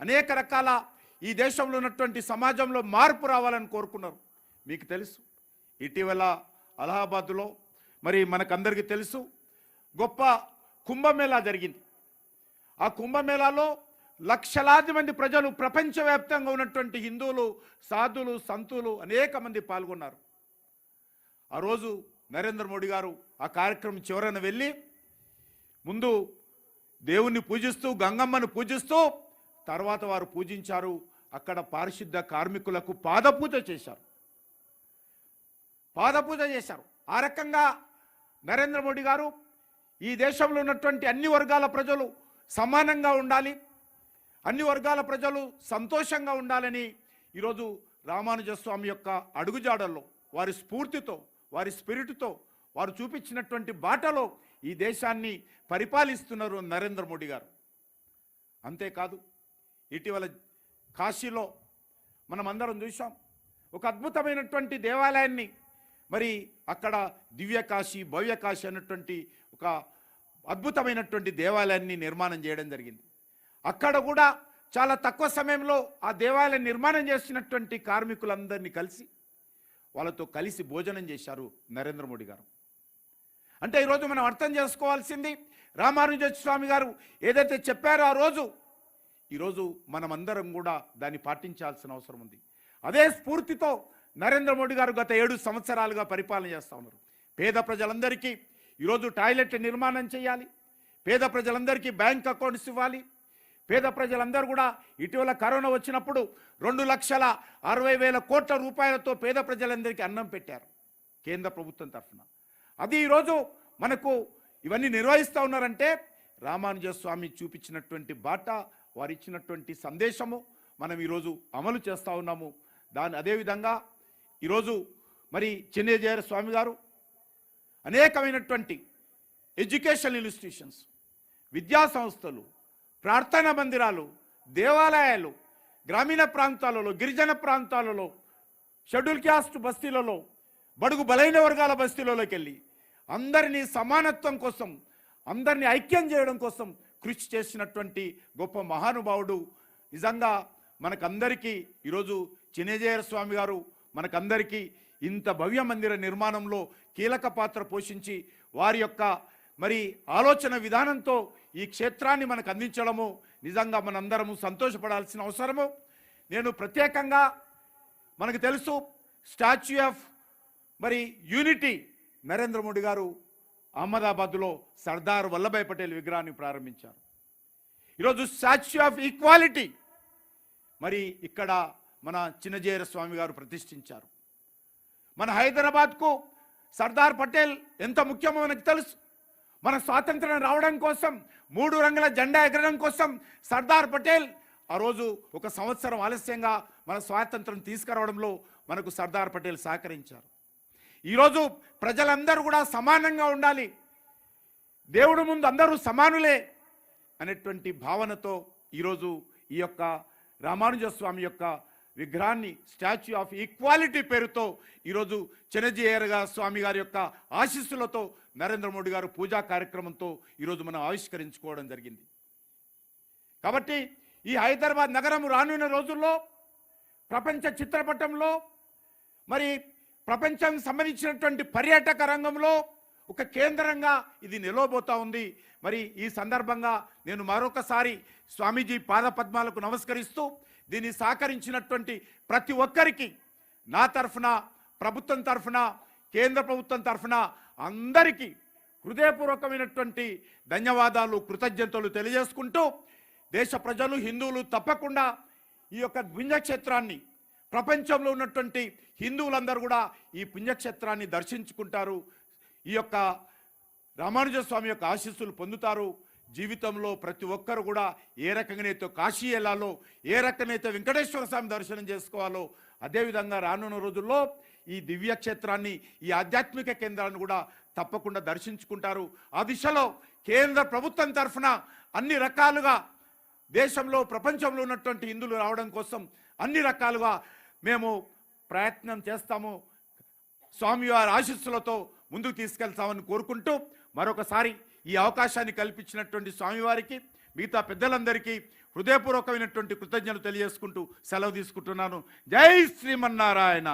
అనేక రకాల ఈ దేశంలో ఉన్నటువంటి సమాజంలో మార్పు రావాలని కోరుకున్నారు. మీకు తెలుసు, ఇటీవల అలహాబాద్లో మరి మనకందరికీ తెలుసు, గొప్ప కుంభమేళా జరిగింది. ఆ కుంభమేళాలో లక్షలాది మంది ప్రజలు, ప్రపంచవ్యాప్తంగా ఉన్నటువంటి హిందువులు, సాధులు, సంతులు అనేక మంది పాల్గొన్నారు. ఆ రోజు నరేంద్ర మోడీ గారు ఆ కార్యక్రమం చివరన వెళ్ళి ముందు దేవుణ్ణి పూజిస్తూ, గంగమ్మను పూజిస్తూ, తర్వాత వారు పూజించారు. అక్కడ పారిశుద్ధ కార్మికులకు పాదపూజ చేశారు. ఆ రకంగా నరేంద్ర మోడీ గారు ఈ దేశంలో ఉన్నటువంటి అన్ని వర్గాల ప్రజలు సమానంగా ఉండాలి, అన్ని వర్గాల ప్రజలు సంతోషంగా ఉండాలని ఈరోజు రామానుజ స్వామి యొక్క అడుగుజాడల్లో, వారి స్ఫూర్తితో, వారి స్పిరిట్తో, వారు చూపించినటువంటి బాటలో ఈ దేశాన్ని పరిపాలిస్తున్నారు నరేంద్ర మోడీ గారు. అంతేకాదు, ఇటీవల కాశీలో మనమందరం చూసాం, ఒక అద్భుతమైనటువంటి దేవాలయాన్ని, మరి అక్కడ దివ్య కాశీ, భవ్య కాశీ అన్నటువంటి ఒక అద్భుతమైనటువంటి దేవాలయాన్ని నిర్మాణం చేయడం జరిగింది. అక్కడ కూడా చాలా తక్కువ సమయంలో ఆ దేవాలయం నిర్మాణం చేసినటువంటి కార్మికులందరినీ కలిసి, వాళ్ళతో కలిసి భోజనం చేశారు నరేంద్ర మోడీ గారు. అంటే ఈరోజు మనం అర్థం చేసుకోవాల్సింది, రామానుజ స్వామి గారు ఏదైతే చెప్పారో ఆ రోజు, ఈరోజు మనమందరం కూడా దాన్ని పాటించాల్సిన అవసరం ఉంది. అదే స్ఫూర్తితో నరేంద్ర మోడీ గారు గత 7 సంవత్సరాలుగా పరిపాలన చేస్తూ ఉన్నారు. పేద ప్రజలందరికీ ఈరోజు టాయిలెట్ నిర్మాణం చేయాలి, పేద ప్రజలందరికీ బ్యాంక్ అకౌంట్స్ ఇవ్వాలి, పేద ప్రజలందరూ కూడా ఇటీవల కరోనా వచ్చినప్పుడు 2,60,000 కోట్ల రూపాయలతో పేద ప్రజలందరికీ అన్నం పెట్టారు కేంద్ర ప్రభుత్వం తరఫున. అది ఈరోజు మనకు ఇవన్నీ నిర్వహిస్తూ ఉన్నారంటే రామానుజ స్వామి చూపించినటువంటి బాట, వారు ఇచ్చినటువంటి సందేశము మనం ఈరోజు అమలు చేస్తూ ఉన్నాము. అదేవిధంగా ఈరోజు మరి చిన్నజీయర్ స్వామి గారు అనేకమైనటువంటి ఎడ్యుకేషన్ ఇన్స్టిట్యూషన్స్, విద్యా సంస్థలు, ప్రార్థనా మందిరాలు, దేవాలయాలు గ్రామీణ ప్రాంతాలలో, గిరిజన ప్రాంతాలలో, షెడ్యూల్ క్యాస్ట్ బస్తీలలో, బడుగు బలైన వర్గాల బస్తీలలోకి వెళ్ళి అందరినీ సమానత్వం కోసం, అందరినీ ఐక్యం చేయడం కోసం కృషి చేసినటువంటి గొప్ప మహానుభావుడు. నిజంగా మనకందరికీ ఈరోజు చిన్నజీయర్ స్వామి గారు మనకందరికీ ఇంత భవ్య మందిర నిర్మాణంలో కీలక పాత్ర పోషించి వారి యొక్క మరి ఆలోచన విధానంతో ఈ క్షేత్రాన్ని మనకు అందించడము నిజంగా మనందరము సంతోషపడాల్సిన అవసరము. నేను ప్రత్యేకంగా మనకు తెలుసు స్టాచ్యూ ఆఫ్ మరి యూనిటీ నరేంద్ర మోడీ గారు అహ్మదాబాద్లో సర్దార్ వల్లభాయ్ పటేల్ విగ్రహాన్ని ప్రారంభించారు. ఈరోజు స్టాచ్యూ ఆఫ్ ఈక్వాలిటీ మరి ఇక్కడ మన చిన్నజీయర్ స్వామి గారు ప్రతిష్ఠించారు. మన హైదరాబాద్కు సర్దార్ పటేల్ ఎంత ముఖ్యమో మనకు తెలుసు. మన స్వాతంత్రం రావడం కోసం 3 రంగుల జెండా ఎగరడం కోసం సర్దార్ పటేల్ ఆ రోజు 1 సంవత్సరం ఆలస్యంగా మన స్వాతంత్రం తీసుకురావడంలో మనకు సర్దార్ పటేల్ సహకరించారు. ఈరోజు ప్రజలందరూ కూడా సమానంగా ఉండాలి, దేవుడి ముందు అందరూ సమానులే అనేటువంటి భావనతో ఈరోజు ఈ యొక్క రామానుజ స్వామి యొక్క విగ్రహాన్ని స్టాచ్యూ ఆఫ్ ఈక్వాలిటీ పేరుతో ఈరోజు చిన్నజీయర్ స్వామి గారి యొక్క ఆశీస్సులతో నరేంద్ర మోడీ గారు పూజా కార్యక్రమంతో ఈరోజు మనం ఆవిష్కరించుకోవడం జరిగింది. కాబట్టి ఈ హైదరాబాద్ నగరం రానున్న రోజుల్లో ప్రపంచ చిత్రపటంలో మరి ప్రపంచం సంబంధించినటువంటి పర్యాటక రంగంలో ఒక కేంద్రంగా ఇది నిలవబోతా ఉంది. మరి ఈ సందర్భంగా నేను మరొకసారి స్వామీజీ పాదపద్మాలకు నమస్కరిస్తూ దీన్ని సహకరించినటువంటి ప్రతి ఒక్కరికి నా తరఫున, ప్రభుత్వం తరఫున, కేంద్ర ప్రభుత్వం తరఫున అందరికీ హృదయపూర్వకమైనటువంటి ధన్యవాదాలు, కృతజ్ఞతలు తెలియజేసుకుంటూ దేశ ప్రజలు, హిందువులు తప్పకుండా ఈ యొక్క పుణ్యక్షేత్రాన్ని, ప్రపంచంలో ఉన్నటువంటి హిందువులందరూ కూడా ఈ పుణ్యక్షేత్రాన్ని దర్శించుకుంటారు, ఈ యొక్క రామానుజ స్వామి యొక్క ఆశీస్సులు పొందుతారు. జీవితంలో ప్రతి ఒక్కరు కూడా ఏ రకంగానైతే కాశీ వెళ్ళాలో, ఏ రకంగానైతే వెంకటేశ్వర స్వామి దర్శనం చేసుకోవాలో అదేవిధంగా రానున్న రోజుల్లో ఈ దివ్యక్షేత్రాన్ని, ఈ ఆధ్యాత్మిక కేంద్రాన్ని కూడా తప్పకుండా దర్శించుకుంటారు. ఆ దిశలో కేంద్ర ప్రభుత్వం తరఫున అన్ని రకాలుగా దేశంలో, ప్రపంచంలో ఉన్నటువంటి హిందువులు రావడం కోసం అన్ని రకాలుగా మేము ప్రయత్నం చేస్తాము. స్వామివారి ఆశీస్సులతో ముందుకు తీసుకెళ్తామని కోరుకుంటూ మరొకసారి ఈ అవకాశాన్ని కల్పించినటువంటి స్వామివారికి, మిగతా పెద్దలందరికీ హృదయపూర్వకమైనటువంటి కృతజ్ఞతలు తెలియజేసుకుంటూ సెలవు తీసుకుంటున్నాను. జై శ్రీమన్నారాయణ.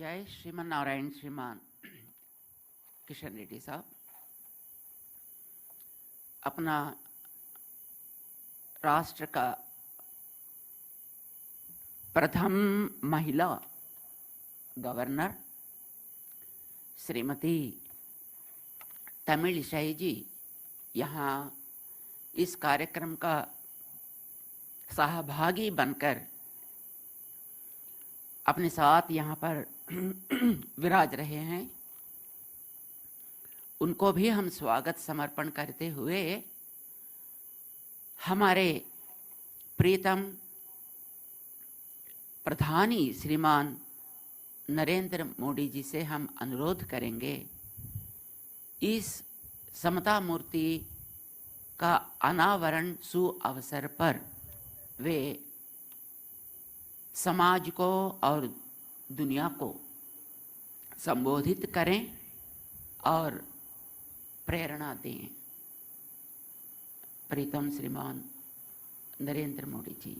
जय श्रीमान नारायण श्रीमान किशन रेड्डी साहब, अपना राष्ट्र का प्रथम महिला गवर्नर श्रीमती तमिलिसाई जी यहाँ इस कार्यक्रम का सहभागी बनकर अपने साथ यहाँ पर विराज रहे हैं, उनको भी हम स्वागत समर्पण करते हुए हमारे प्रीतम प्रधानी श्रीमान नरेंद्र मोदी जी से हम अनुरोध करेंगे, इस समता मूर्ति का अनावरण सुअवसर पर वे समाज को और दुनिया को संबोधित करें और प्रेरणा दें। प्रीतम श्रीमान नरेंद्र मोदी जी।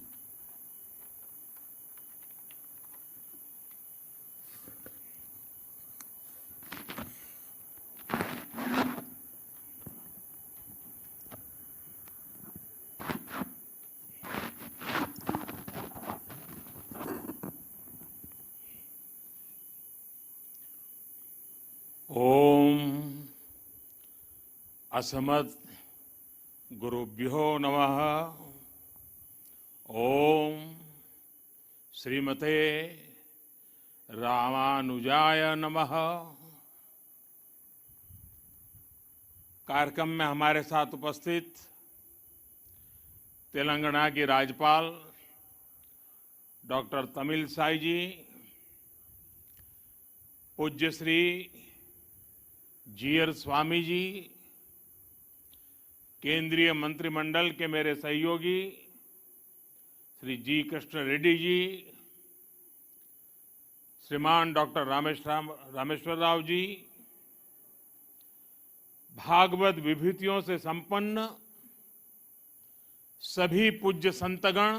ओम असमत गुरुभ्यो नमः। ओम श्रीमते रामानुजाय नमः। कार्यक्रम में हमारे साथ उपस्थित तेलंगाना की राज्यपाल डॉक्टर तमिलसाई जी, पूज्य श्री जीयर स्वामी जी, केंद्रीय मंत्रिमंडल के मेरे सहयोगी श्री जी कृष्ण रेड्डी जी, श्रीमान डॉक्टर रामेश्वर राव जी, भागवत विभूतियों से संपन्न सभी पूज्य संतगण,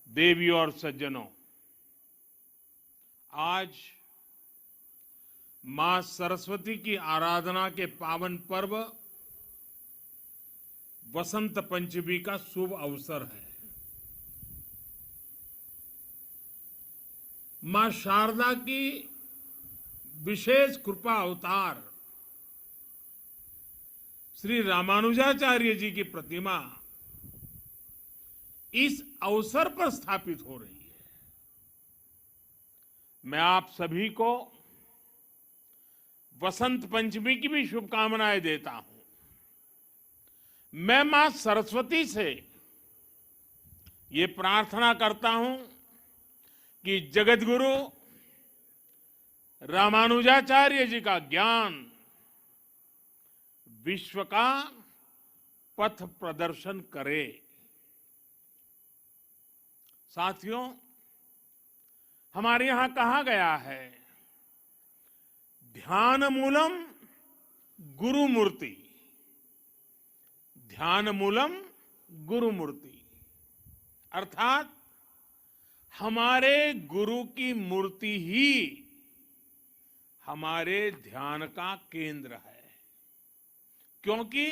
देवी और सज्जनों, आज मां सरस्वती की आराधना के पावन पर्व वसंत पंचमी का शुभ अवसर है। मां शारदा की विशेष कृपा अवतार श्री रामानुजाचार्य जी की प्रतिमा इस अवसर पर स्थापित हो रही है। मैं आप सभी को वसंत पंचमी की भी शुभकामनाएं देता हूं। मैं मां सरस्वती से ये प्रार्थना करता हूं कि जगतगुरु रामानुजाचार्य जी का ज्ञान विश्व का पथ प्रदर्शन करे। साथियों, हमारे यहां कहा गया है, ध्यान मूलम गुरु मूर्ति, ध्यान मूलम गुरु मूर्ति, अर्थात हमारे गुरु की मूर्ति ही हमारे ध्यान का केंद्र है, क्योंकि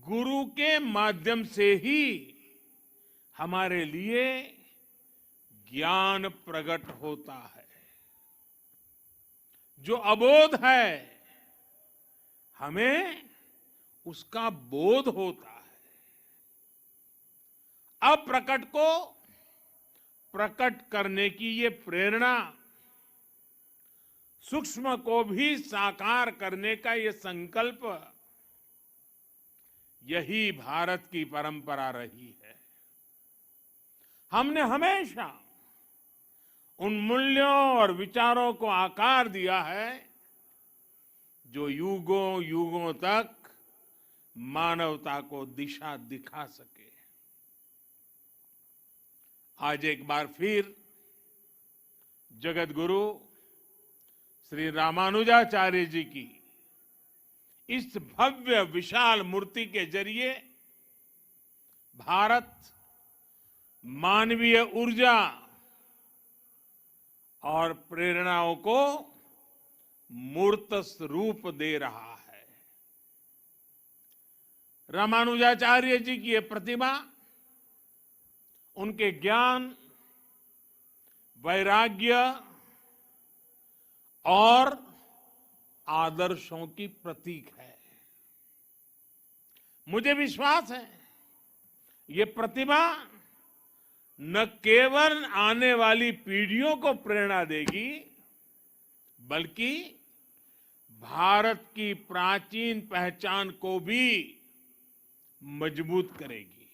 गुरु के माध्यम से ही हमारे लिए ज्ञान प्रकट होता है। जो अबोध है हमें उसका बोध होता है। अप्रकट को प्रकट करने की ये प्रेरणा, सूक्ष्म को भी साकार करने का ये संकल्प, यही भारत की परंपरा रही है। हमने हमेशा उन मूल्यों और विचारों को आकार दिया है जो युगों युगों तक मानवता को दिशा दिखा सके। आज एक बार फिर जगत गुरु श्री रामानुजाचार्य जी की इस भव्य विशाल मूर्ति के जरिए भारत मानवीय ऊर्जा और प्रेरणाओं को मूर्त रूप दे रहा है। रामानुजाचार्य जी की ये प्रतिमा उनके ज्ञान, वैराग्य और आदर्शों की प्रतीक है। मुझे विश्वास है ये प्रतिमा न केवल आने वाली पीढ़ियों को प्रेरणा देगी, बल्कि भारत की प्राचीन पहचान को भी मजबूत करेगी।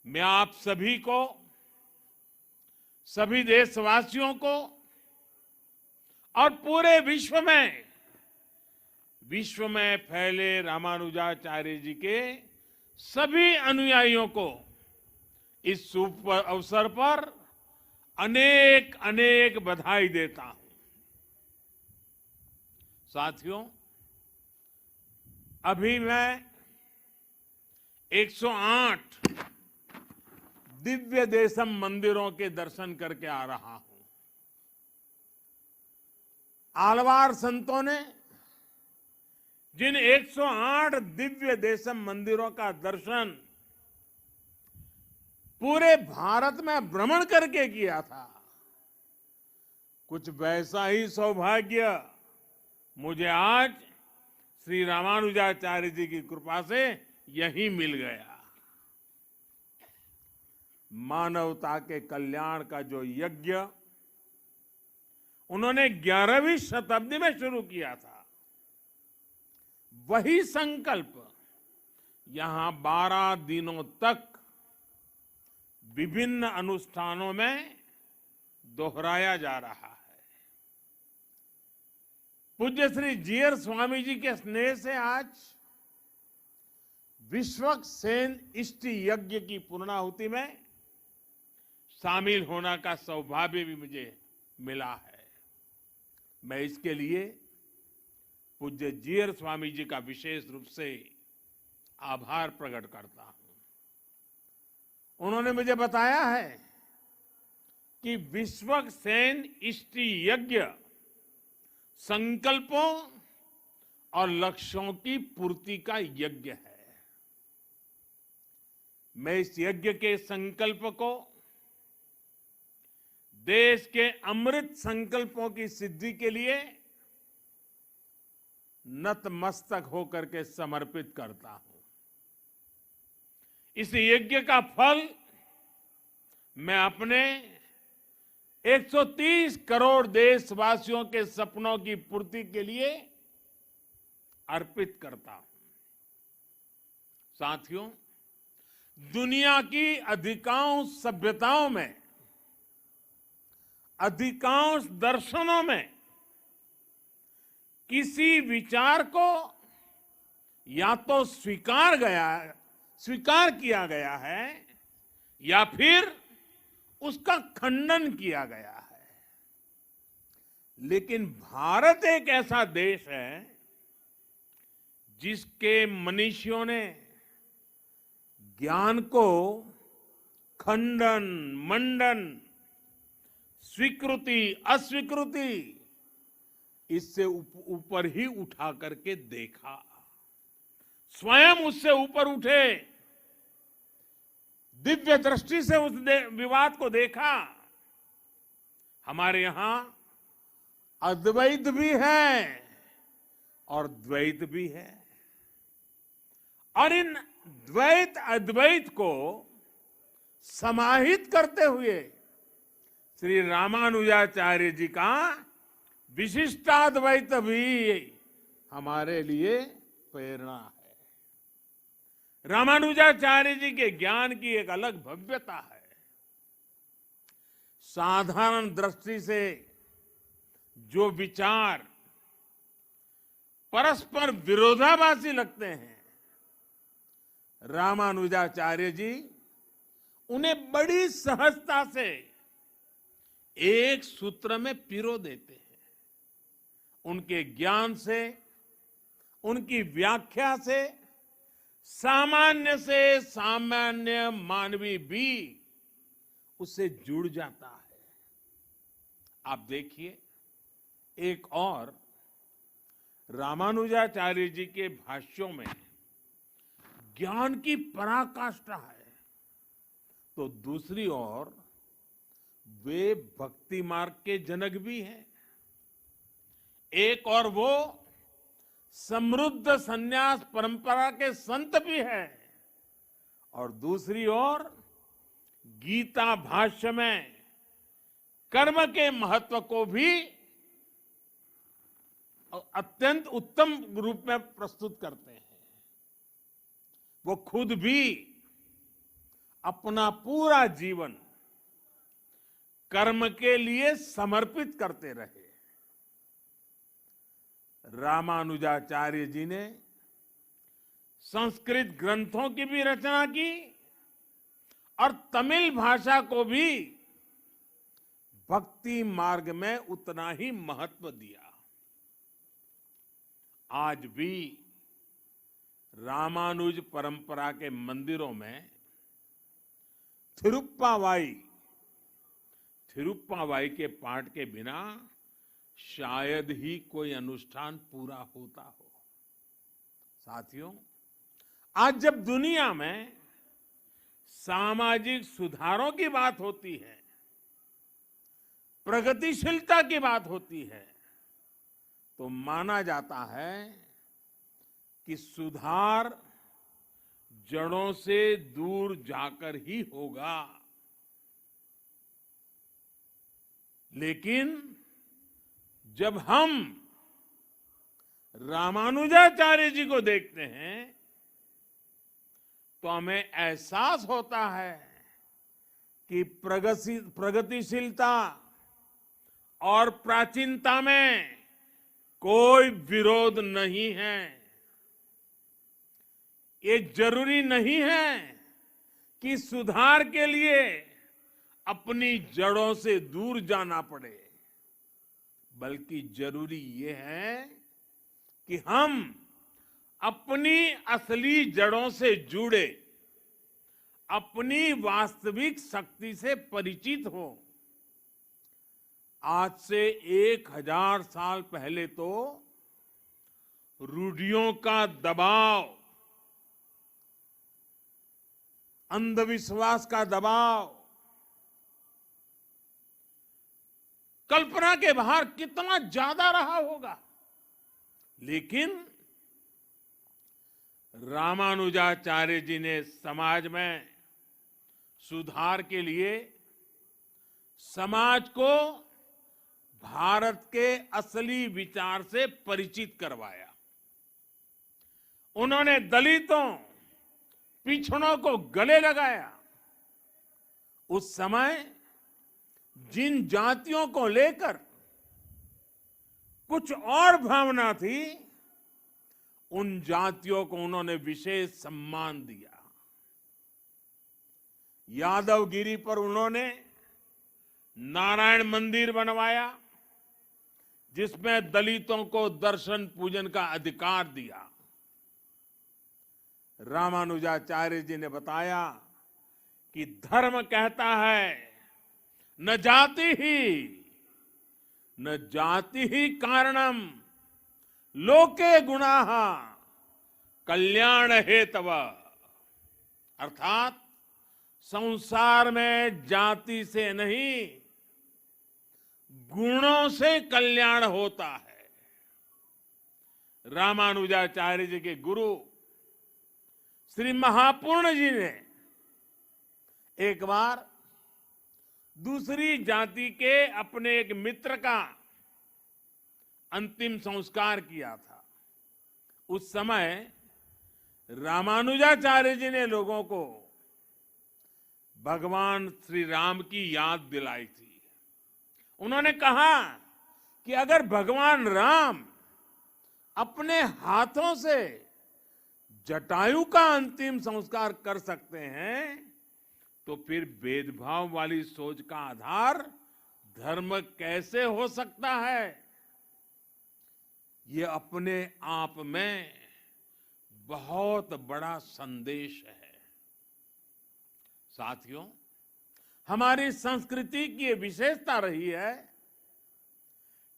मैं आप सभी को, सभी देशवासियों को और पूरे विश्व में फैले रामानुजाचार्य जी के सभी अनुयायियों को इस शुभ अवसर पर अनेक अनेक बधाई देता हूं। साथियों, अभी मैं 108 दिव्य देशम मंदिरों के दर्शन करके आ रहा हूं। आलवार संतों ने जिन 108 दिव्य देशम मंदिरों का दर्शन पूरे भारत में भ्रमण करके किया था, कुछ वैसा ही सौभाग्य मुझे आज श्री रामानुजाचार्य जी की कृपा से यही मिल गया। मानवता के कल्याण का जो यज्ञ उन्होंने 11वीं शताब्दी में शुरू किया था, वही संकल्प यहां 12 दिनों तक विभिन्न अनुष्ठानों में दोहराया जा रहा है। पूज्य श्री जीयर स्वामी जी के स्नेह से आज विश्वक्सेन इष्टि यज्ञ की पूर्णाहुति में शामिल होने का सौभाग्य भी मुझे मिला है। मैं इसके लिए पूज्य जीयर स्वामी जी का विशेष रूप से आभार प्रकट करता हूं। उन्होंने मुझे बताया है कि विश्वक्सेन इष्टि यज्ञ संकल्पों और लक्ष्यों की पूर्ति का यज्ञ है। मैं इस यज्ञ के संकल्प को देश के अमृत संकल्पों की सिद्धि के लिए नतमस्तक होकर के समर्पित करता हूं। इस यज्ञ का फल मैं अपने 130 करोड़ देशवासियों के सपनों की पूर्ति के लिए अर्पित करता हूं। साथियों, दुनिया की अधिकांश सभ्यताओं में, अधिकांश दर्शनों में किसी विचार को या तो स्वीकार किया गया है या फिर उसका खंडन किया गया है। लेकिन भारत एक ऐसा देश है जिसके मनीषियों ने ज्ञान को खंडन, मंडन, स्वीकृति, अस्वीकृति इससे ऊपर ही उठा करके देखा। स्वयं उससे ऊपर उठे, दिव्य दृष्टि से उस विवाद को देखा। हमारे यहां अद्वैत भी है और द्वैत भी है, और इन द्वैत अद्वैत को समाहित करते हुए श्री रामानुजाचार्य जी का विशिष्टाद्वैत भी हमारे लिए प्रेरणा है। रामानुजाचार्य जी के ज्ञान की एक अलग भव्यता है। साधारण दृष्टि से जो विचार परस्पर विरोधाभासी लगते हैं, रामानुजाचार्य जी उन्हें बड़ी सहजता से एक सूत्र में पिरो देते हैं। उनके ज्ञान से, उनकी व्याख्या से सामान्य से सामान्य मानवी भी उससे जुड़ जाता है। आप देखिए, एक और रामानुजाचार्य जी के भाष्यों में ज्ञान की पराकाष्ठा है, तो दूसरी ओर वे भक्ति मार्ग के जनक भी हैं। एक और वो समृद्ध संन्यास परंपरा के संत भी हैं, और दूसरी ओर गीता भाष्य में कर्म के महत्व को भी अत्यंत उत्तम रूप में प्रस्तुत करते हैं। वो खुद भी अपना पूरा जीवन कर्म के लिए समर्पित करते रहे। रामानुजाचार्य जी ने संस्कृत ग्रंथों की भी रचना की और तमिल भाषा को भी भक्ति मार्ग में उतना ही महत्व दिया। आज भी रामानुज परंपरा के मंदिरों में थिरुप्पावाई के पाठ के बिना शायद ही कोई अनुष्ठान पूरा होता हो। साथियों, आज जब दुनिया में सामाजिक सुधारों की बात होती है, प्रगतिशीलता की बात होती है तो माना जाता है कि सुधार जड़ों से दूर जाकर ही होगा। लेकिन जब हम रामानुजाचार्य जी को देखते हैं तो हमें एहसास होता है कि प्रगतिशीलता और प्राचीनता में कोई विरोध नहीं है। ये जरूरी नहीं है कि सुधार के लिए अपनी जड़ों से दूर जाना पड़े, बल्कि जरूरी ये है कि हम अपनी असली जड़ों से जुड़े, अपनी वास्तविक शक्ति से परिचित हो। आज से 1000 साल पहले तो रूढ़ियों का दबाव, अंधविश्वास का दबाव कल्पना के बाहर कितना ज्यादा रहा होगा। लेकिन रामानुजाचार्य जी ने समाज में सुधार के लिए समाज को भारत के असली विचार से परिचित करवाया। उन्होंने दलितों, पिछड़ों को गले लगाया। उस समय जिन जातियों को लेकर कुछ और भावना थी, उन जातियों को उन्होंने विशेष सम्मान दिया। यादवगिरी पर उन्होंने नारायण मंदिर बनवाया, जिसमें दलितों को दर्शन पूजन का अधिकार दिया। रामानुजाचार्य जी ने बताया कि धर्म कहता है न जाति ही कारणम लोके गुणाः कल्याण हेतव। अर्थात संसार में जाति से नहीं, गुणों से कल्याण होता है। रामानुजाचार्य जी के गुरु श्री महापूर्ण जी ने एक बार दूसरी जाति के अपने एक मित्र का अंतिम संस्कार किया था। उस समय रामानुजाचार्य जी ने लोगों को भगवान श्री राम की याद दिलाई थी। उन्होंने कहा कि अगर भगवान राम अपने हाथों से जटायु का अंतिम संस्कार कर सकते हैं तो फिर भेदभाव वाली सोच का आधार धर्म कैसे हो सकता है। ये अपने आप में बहुत बड़ा संदेश है। साथियों, हमारी संस्कृति की ये विशेषता रही है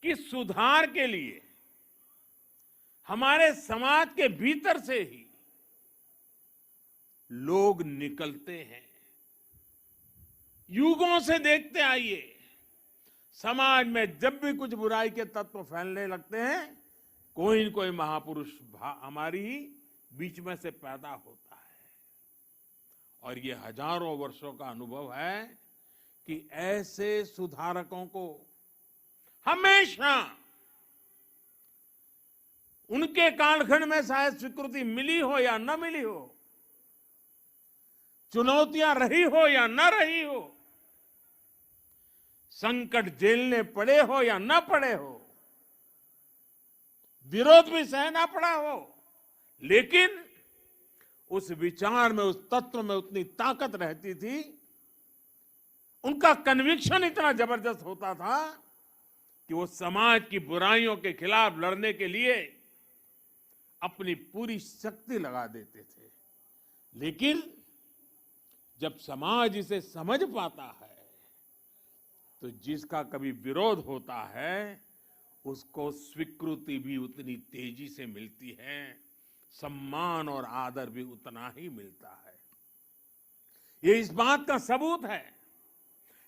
कि सुधार के लिए हमारे समाज के भीतर से ही लोग निकलते हैं। युगों से देखते आइए, समाज में जब भी कुछ बुराई के तत्व फैलने लगते हैं, कोई न कोई महापुरुष हमारी बीच में से पैदा होता है। और ये हजारों वर्षों का अनुभव है कि ऐसे सुधारकों को हमेशा उनके कालखंड में शायद स्वीकृति मिली हो या न मिली हो, चुनौतियां रही हो या न रही हो, संकट झेलने पड़े हो या न पड़े हो, विरोध भी सहना पड़ा हो, लेकिन उस विचार में, उस तत्व में उतनी ताकत रहती थी, उनका कन्विक्शन इतना जबरदस्त होता था कि वो समाज की बुराइयों के खिलाफ लड़ने के लिए अपनी पूरी शक्ति लगा देते थे। लेकिन जब समाज इसे समझ पाता है तो जिसका कभी विरोध होता है उसको स्वीकृति भी उतनी तेजी से मिलती है, सम्मान और आदर भी उतना ही मिलता है। ये इस बात का सबूत है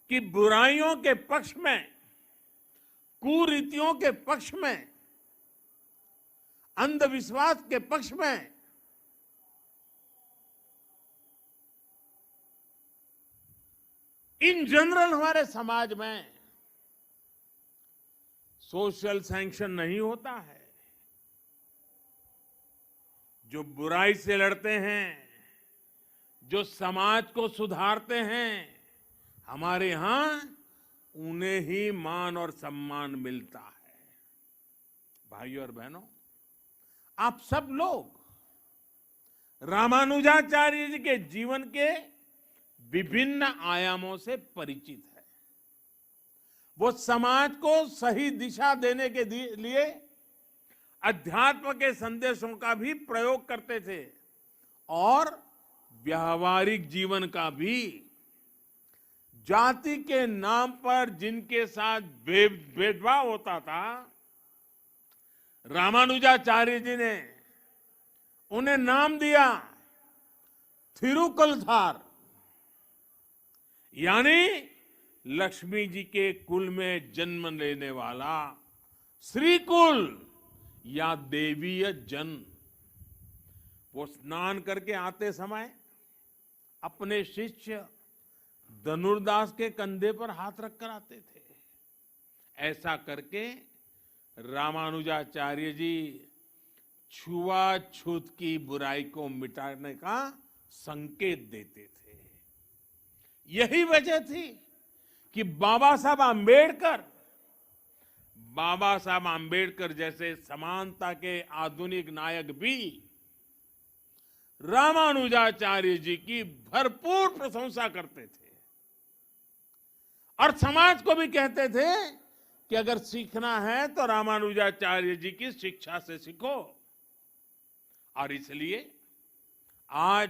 कि बुराइयों के पक्ष में कुरीतियों के पक्ष में, अंधविश्वास के पक्ष में इन जनरल हमारे समाज में सोशल सैंक्शन नहीं होता है। जो बुराई से लड़ते हैं, जो समाज को सुधारते हैं, हमारे यहां उन्हें ही मान और सम्मान मिलता है। भाइयों और बहनों, आप सब लोग रामानुजाचार्य जी के जीवन के विभिन्न आयामों से परिचित है। वो समाज को सही दिशा देने के लिए अध्यात्म के संदेशों का भी प्रयोग करते थे और व्यावहारिक जीवन का भी। जाति के नाम पर जिनके साथ भेदभाव होता था, रामानुजाचार्य जी ने उन्हें नाम दिया थिरुकुलधार, यानी लक्ष्मी जी के कुल में जन्म लेने वाला श्रीकुल या देवीय जन। वो स्नान करके आते समय अपने शिष्य धनुर्दास के कंधे पर हाथ रखकर आते थे। ऐसा करके रामानुजाचार्य जी छुआछूत की बुराई को मिटाने का संकेत देते थे। यही वजह थी कि बाबा साहब आंबेडकर जैसे समानता के आधुनिक नायक भी रामानुजाचार्य जी की भरपूर प्रशंसा करते थे और समाज को भी कहते थे कि अगर सीखना है तो रामानुजाचार्य जी की शिक्षा से सीखो। और इसलिए आज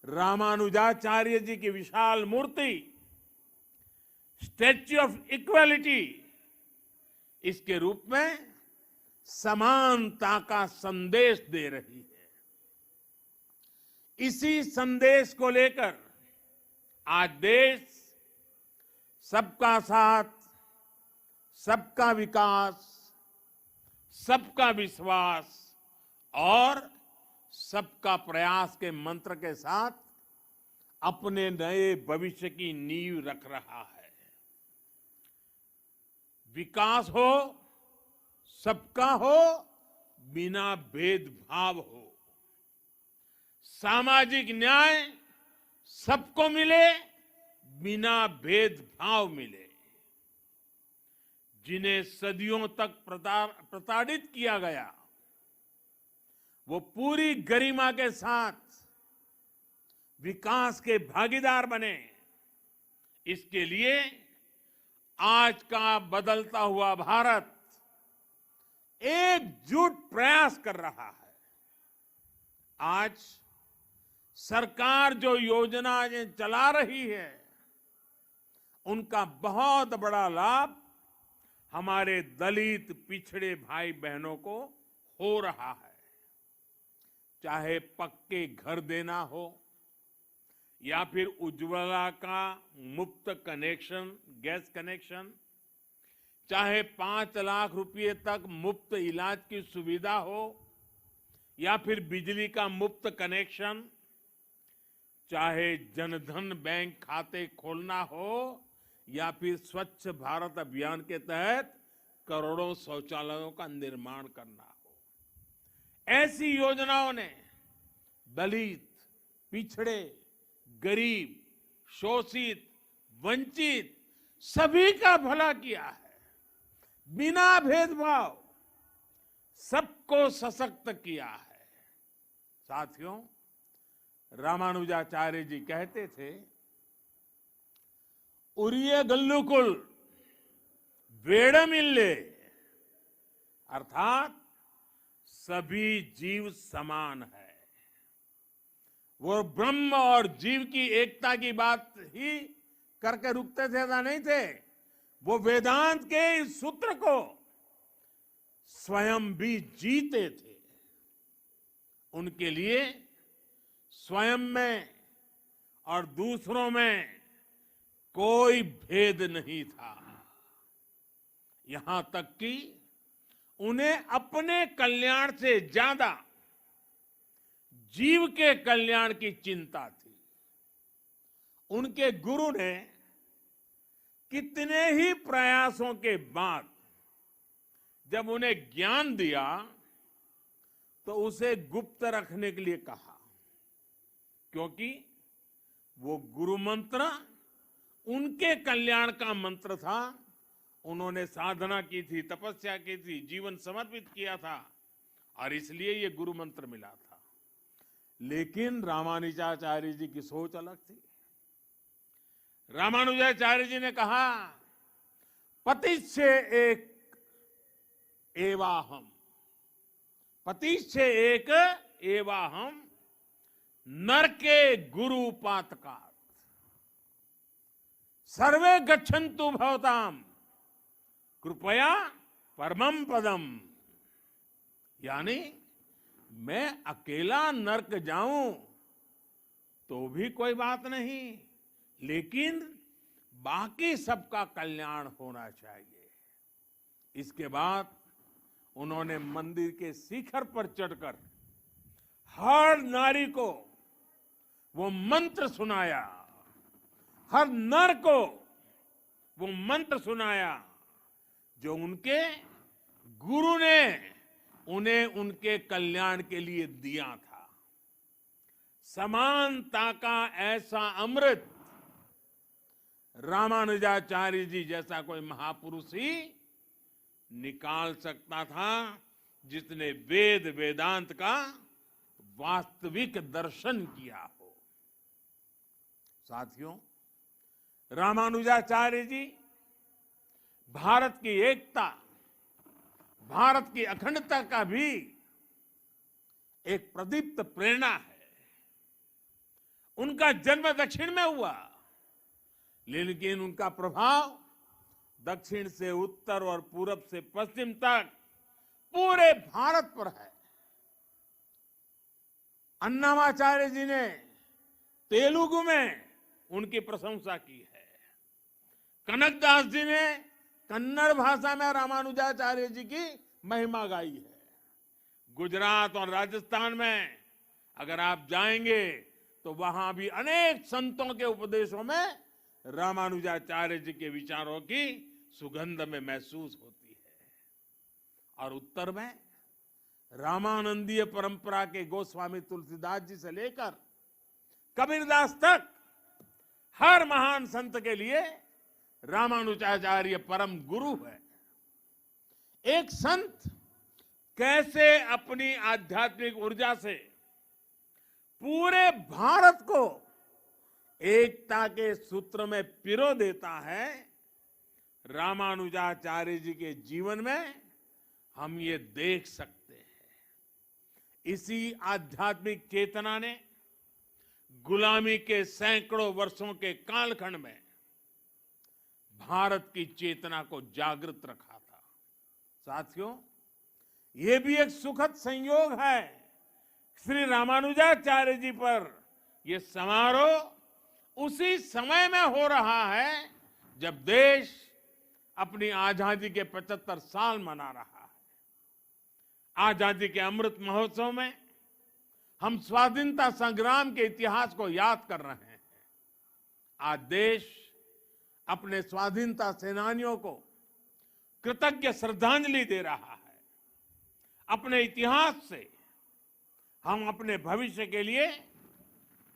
रामानुजाचार्य जी की विशाल मूर्ति स्टैच्यू ऑफ इक्वालिटी इसके रूप में समानता का संदेश दे रही है। इसी संदेश को लेकर आज देश सबका साथ, सबका विकास, सबका विश्वास और सबका प्रयास के मंत्र के साथ अपने नए भविष्य की नींव रख रहा है। विकास हो, सबका हो, बिना भेदभाव हो। सामाजिक न्याय सबको मिले, बिना भेदभाव मिले। जिन्हें सदियों तक प्रताड़ित किया गया, वो पूरी गरिमा के साथ विकास के भागीदार बने। इसके लिए आज का बदलता हुआ भारत एकजुट प्रयास कर रहा है। आज सरकार जो योजनाएं चला रही है, उनका बहुत बड़ा लाभ हमारे दलित पिछड़े भाई बहनों को हो रहा है। चाहे पक्के घर देना हो या फिर उज्ज्वला का मुफ्त कनेक्शन, गैस कनेक्शन, चाहे 5 लाख रुपए तक मुफ्त इलाज की सुविधा हो या फिर बिजली का मुफ्त कनेक्शन, चाहे जनधन बैंक खाते खोलना हो या फिर स्वच्छ भारत अभियान के तहत करोड़ों शौचालयों का निर्माण करना हो। ऐसी योजनाओं ने दलित, पिछड़े, गरीब, शोषित, वंचित सभी का भला किया है। बिना भेदभाव सबको सशक्त किया है। साथियों, रामानुजाचार्य जी कहते थे, उरिय गल्लुकुल वेड़मिल्ले, अर्थात सभी जीव समान है। वो ब्रह्म और जीव की एकता की बात ही करके रुकते थे, ऐसा नहीं थे। वो वेदांत के इस सूत्र को स्वयं भी जीते थे। उनके लिए स्वयं में और दूसरों में कोई भेद नहीं था। यहां तक कि उन्हें अपने कल्याण से ज्यादा जीव के कल्याण की चिंता थी। उनके गुरु ने कितने ही प्रयासों के बाद जब उन्हें ज्ञान दिया तो उसे गुप्त रखने के लिए कहा, क्योंकि वो गुरु मंत्र उनके कल्याण का मंत्र था। उन्होंने साधना की थी, तपस्या की थी, जीवन समर्पित किया था और इसलिए ये गुरु मंत्र मिला था। लेकिन रामानुजाचार्य जी की सोच अलग थी। रामानुजाचार्य जी ने कहा, पतिश्चे एक एवाहम, पतिश्चे एक एवाहम, नरके गुरु पातकात्, सर्वे गच्छन्तु भवताम कृपया परमम पदम। यानी मैं अकेला नरक जाऊं तो भी कोई बात नहीं, लेकिन बाकी सबका कल्याण होना चाहिए। इसके बाद उन्होंने मंदिर के शिखर पर चढ़कर हर नारी को वो मंत्र सुनाया, हर नर को वो मंत्र सुनाया जो उनके गुरु ने उन्हें उनके कल्याण के लिए दिया था। समानता का ऐसा अमृत रामानुजाचार्य जी जैसा कोई महापुरुष ही निकाल सकता था, जिसने वेद वेदांत का वास्तविक दर्शन किया हो। साथियों, रामानुजाचार्य जी भारत की एकता, भारत की अखंडता का भी एक प्रदीप्त प्रेरणा है। उनका जन्म दक्षिण में हुआ, लेकिन उनका प्रभाव दक्षिण से उत्तर और पूरब से पश्चिम तक पूरे भारत पर है। अन्नामाचार्य जी ने तेलुगु में उनकी प्रशंसा की है। कनकदास जी ने कन्नड़ भाषा में रामानुजाचार्य जी की महिमा गाई है। गुजरात और राजस्थान में अगर आप जाएंगे तो वहां भी अनेक संतों के उपदेशों में रामानुजाचार्य जी के विचारों की सुगंध में महसूस होती है। और उत्तर में रामानंदीय परंपरा के गोस्वामी तुलसीदास जी से लेकर कबीरदास तक हर महान संत के लिए रामानुजाचार्य परम गुरु है। एक संत कैसे अपनी आध्यात्मिक ऊर्जा से पूरे भारत को एकता के सूत्र में पिरो देता है, रामानुजाचार्य जी के जीवन में हम ये देख सकते हैं। इसी आध्यात्मिक चेतना ने गुलामी के सैकड़ों वर्षों के कालखंड में भारत की चेतना को जागृत रखा था। साथियों, ये भी एक सुखद संयोग है, श्री रामानुजाचार्य जी पर यह समारोह उसी समय में हो रहा है जब देश अपनी आजादी के 75 साल मना रहा है। आजादी के अमृत महोत्सव में हम स्वाधीनता संग्राम के इतिहास को याद कर रहे हैं। आज देश अपने स्वाधीनता सेनानियों को कृतज्ञ श्रद्धांजलि दे रहा है। अपने इतिहास से हम अपने भविष्य के लिए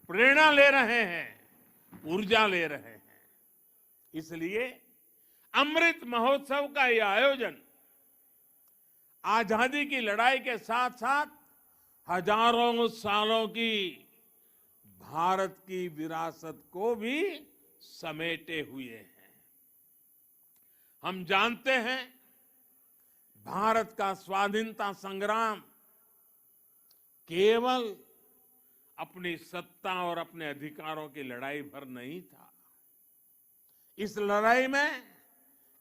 प्रेरणा ले रहे हैं, ऊर्जा ले रहे हैं। इसलिए अमृत महोत्सव का यह आयोजन आजादी की लड़ाई के साथ साथ हजारों सालों की भारत की विरासत को भी समेटे हुए हैं। हम जानते हैं, भारत का स्वाधीनता संग्राम केवल अपनी सत्ता और अपने अधिकारों की लड़ाई भर नहीं था। इस लड़ाई में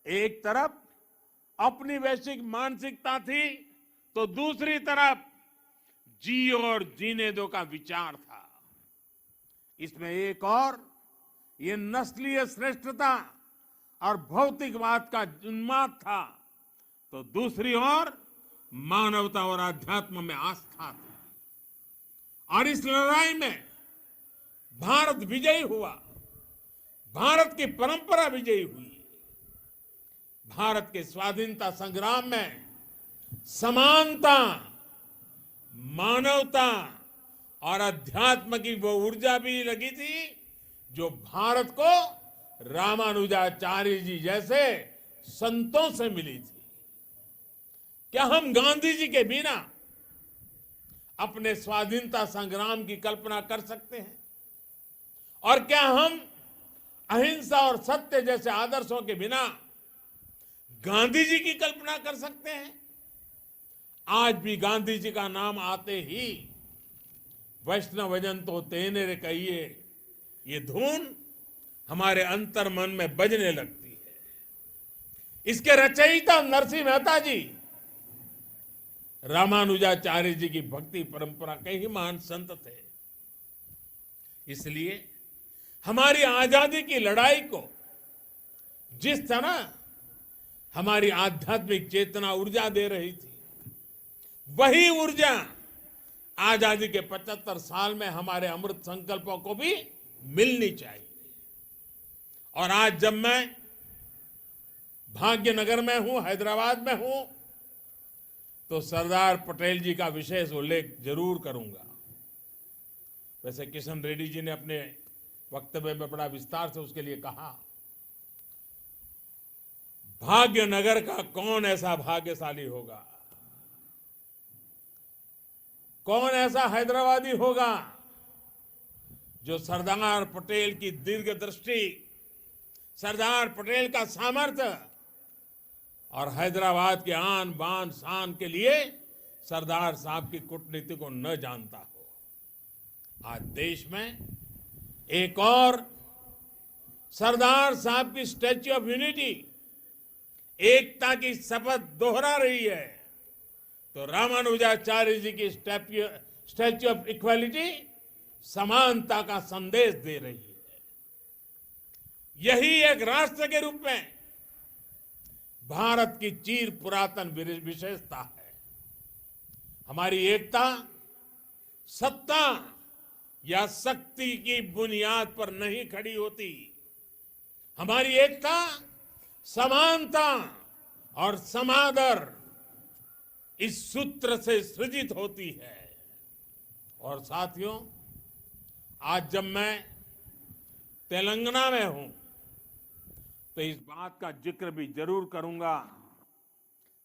एक तरफ अपनी वैश्विक मानसिकता थी, तो दूसरी तरफ जी और जीने दो का विचार था। इसमें एक और ये नस्लीय श्रेष्ठता और भौतिकवाद का उन्माद था तो दूसरी ओर मानवता और आध्यात्म में आस्था थी। और इस लड़ाई में भारत विजयी हुआ, भारत की परंपरा विजयी हुई। भारत के स्वाधीनता संग्राम में समानता, मानवता और अध्यात्म की वो ऊर्जा भी लगी थी जो भारत को रामानुजाचार्य जी जैसे संतों से मिली थी। क्या हम गांधी जी के बिना अपने स्वाधीनता संग्राम की कल्पना कर सकते हैं? और क्या हम अहिंसा और सत्य जैसे आदर्शों के बिना गांधी जी की कल्पना कर सकते हैं? आज भी गांधी जी का नाम आते ही वैष्णवजन तो तेने रे कहिए, ये धुन हमारे अंतर मन में बजने लगती है। इसके रचयिता नरसिंह मेहता जी रामानुजाचार्य जी की भक्ति परंपरा के ही महान संत थे। इसलिए हमारी आजादी की लड़ाई को जिस तरह हमारी आध्यात्मिक चेतना ऊर्जा दे रही थी, वही ऊर्जा आजादी के 75 साल में हमारे अमृत संकल्पों को भी मिलनी चाहिए। और आज जब मैं भाग्यनगर में हूं, हैदराबाद में हूं, तो सरदार पटेल जी का विशेष उल्लेख जरूर करूंगा। वैसे किशन रेड्डी जी ने अपने वक्तव्य में बड़ा विस्तार से उसके लिए कहा। भाग्यनगर का कौन ऐसा भाग्यशाली होगा, कौन ऐसा हैदराबादी होगा जो सरदार पटेल की दीर्घ दृष्टि, सरदार पटेल का सामर्थ्य और हैदराबाद के आन बान शान के लिए सरदार साहब की कूटनीति को न जानता हो। आज देश में एक और सरदार साहब की स्टैच्यू ऑफ यूनिटी, एकता की शपथ दोहरा रही है, तो रामानुजाचार्य जी की स्टैच्यू ऑफ इक्वालिटी समानता का संदेश दे रही है। यही एक राष्ट्र के रूप में भारत की चिर पुरातन विशेषता है। हमारी एकता सत्ता या शक्ति की बुनियाद पर नहीं खड़ी होती। हमारी एकता समानता और समादर इस सूत्र से सृजित होती है। और साथियों, आज जब मैं तेलंगाना में हूं तो इस बात का जिक्र भी जरूर करूंगा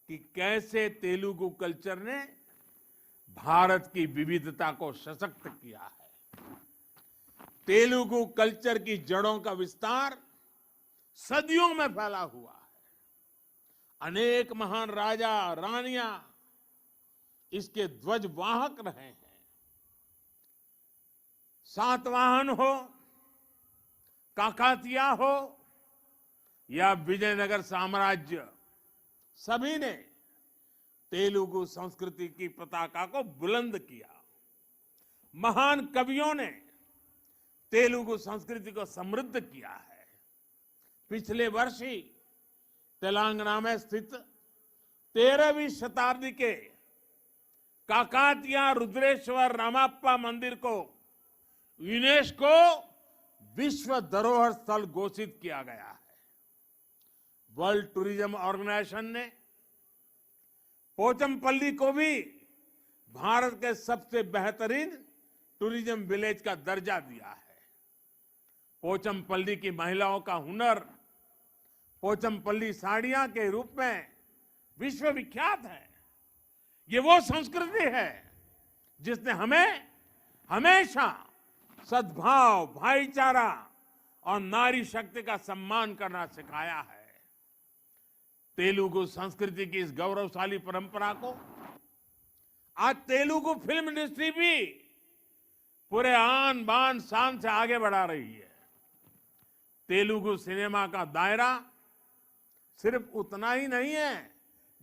कि कैसे तेलुगु कल्चर ने भारत की विविधता को सशक्त किया है। तेलुगु कल्चर की जड़ों का विस्तार सदियों में फैला हुआ है। अनेक महान राजा रानियां इसके ध्वजवाहक रहे हैं। सातवाहन हो, काकातिया हो या विजयनगर साम्राज्य, सभी ने तेलुगु संस्कृति की पताका को बुलंद किया। महान कवियों ने तेलुगु संस्कृति को समृद्ध किया है। पिछले वर्ष ही तेलंगाना में स्थित 13वीं शताब्दी के काकातिया रुद्रेश्वर रामाप्पा मंदिर को यूनेस्को विश्व धरोहर स्थल घोषित किया गया है। वर्ल्ड टूरिज्म ऑर्गेनाइजेशन ने पोचमपल्ली को भी भारत के सबसे बेहतरीन टूरिज्म विलेज का दर्जा दिया है। पोचमपल्ली की महिलाओं का हुनर पोचमपल्ली साड़ियां के रूप में विश्व विख्यात है। ये वो संस्कृति है जिसने हमें हमेशा सद्भाव, भाईचारा और नारी शक्ति का सम्मान करना सिखाया है। तेलुगु संस्कृति की इस गौरवशाली परंपरा को आज तेलुगु फिल्म इंडस्ट्री भी पूरे आन बान शान से आगे बढ़ा रही है। तेलुगु सिनेमा का दायरा सिर्फ उतना ही नहीं है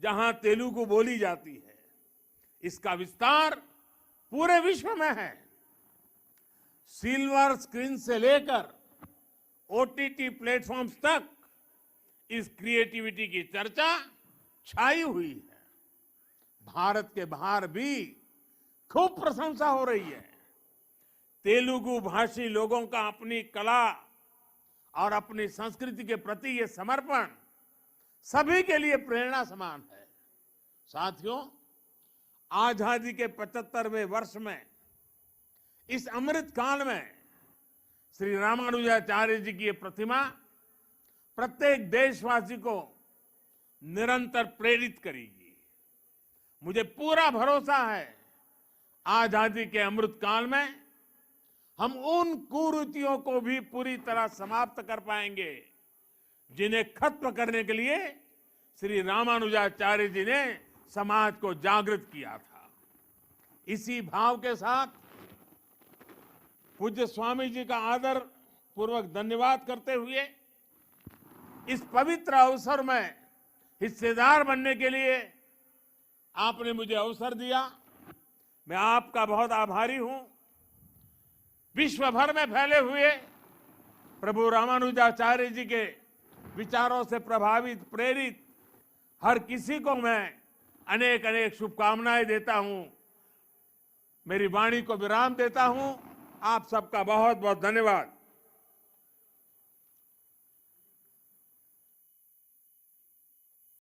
जहां तेलुगु बोली जाती है, इसका विस्तार पूरे विश्व में है। सिल्वर स्क्रीन से लेकर ओटीटी प्लेटफॉर्म्स तक इस क्रिएटिविटी की चर्चा छाई हुई है। भारत के बाहर भी खूब प्रशंसा हो रही है। तेलुगु भाषी लोगों का अपनी कला और अपनी संस्कृति के प्रति ये समर्पण सभी के लिए प्रेरणा समान है। साथियों, आजादी के 75वें वर्ष में इस अमृत काल में श्री रामानुजाचार्य जी की ये प्रतिमा प्रत्येक देशवासी को निरंतर प्रेरित करेगी। मुझे पूरा भरोसा है आजादी के अमृत काल में हम उन कुरीतियों को भी पूरी तरह समाप्त कर पाएंगे जिन्हें खत्म करने के लिए श्री रामानुजाचार्य जी ने समाज को जागृत किया था। इसी भाव के साथ पूज्य स्वामी जी का आदर पूर्वक धन्यवाद करते हुए इस पवित्र अवसर में हिस्सेदार बनने के लिए आपने मुझे अवसर दिया। मैं आपका बहुत आभारी हूं। विश्व भर में फैले हुए प्रभु रामानुजाचार्य जी के विचारों से प्रभावित प्रेरित हर किसी को मैं अनेक अनेक शुभकामनाएं देता हूं। मेरी वाणी को विराम देता हूं। आप सबका बहुत बहुत धन्यवाद।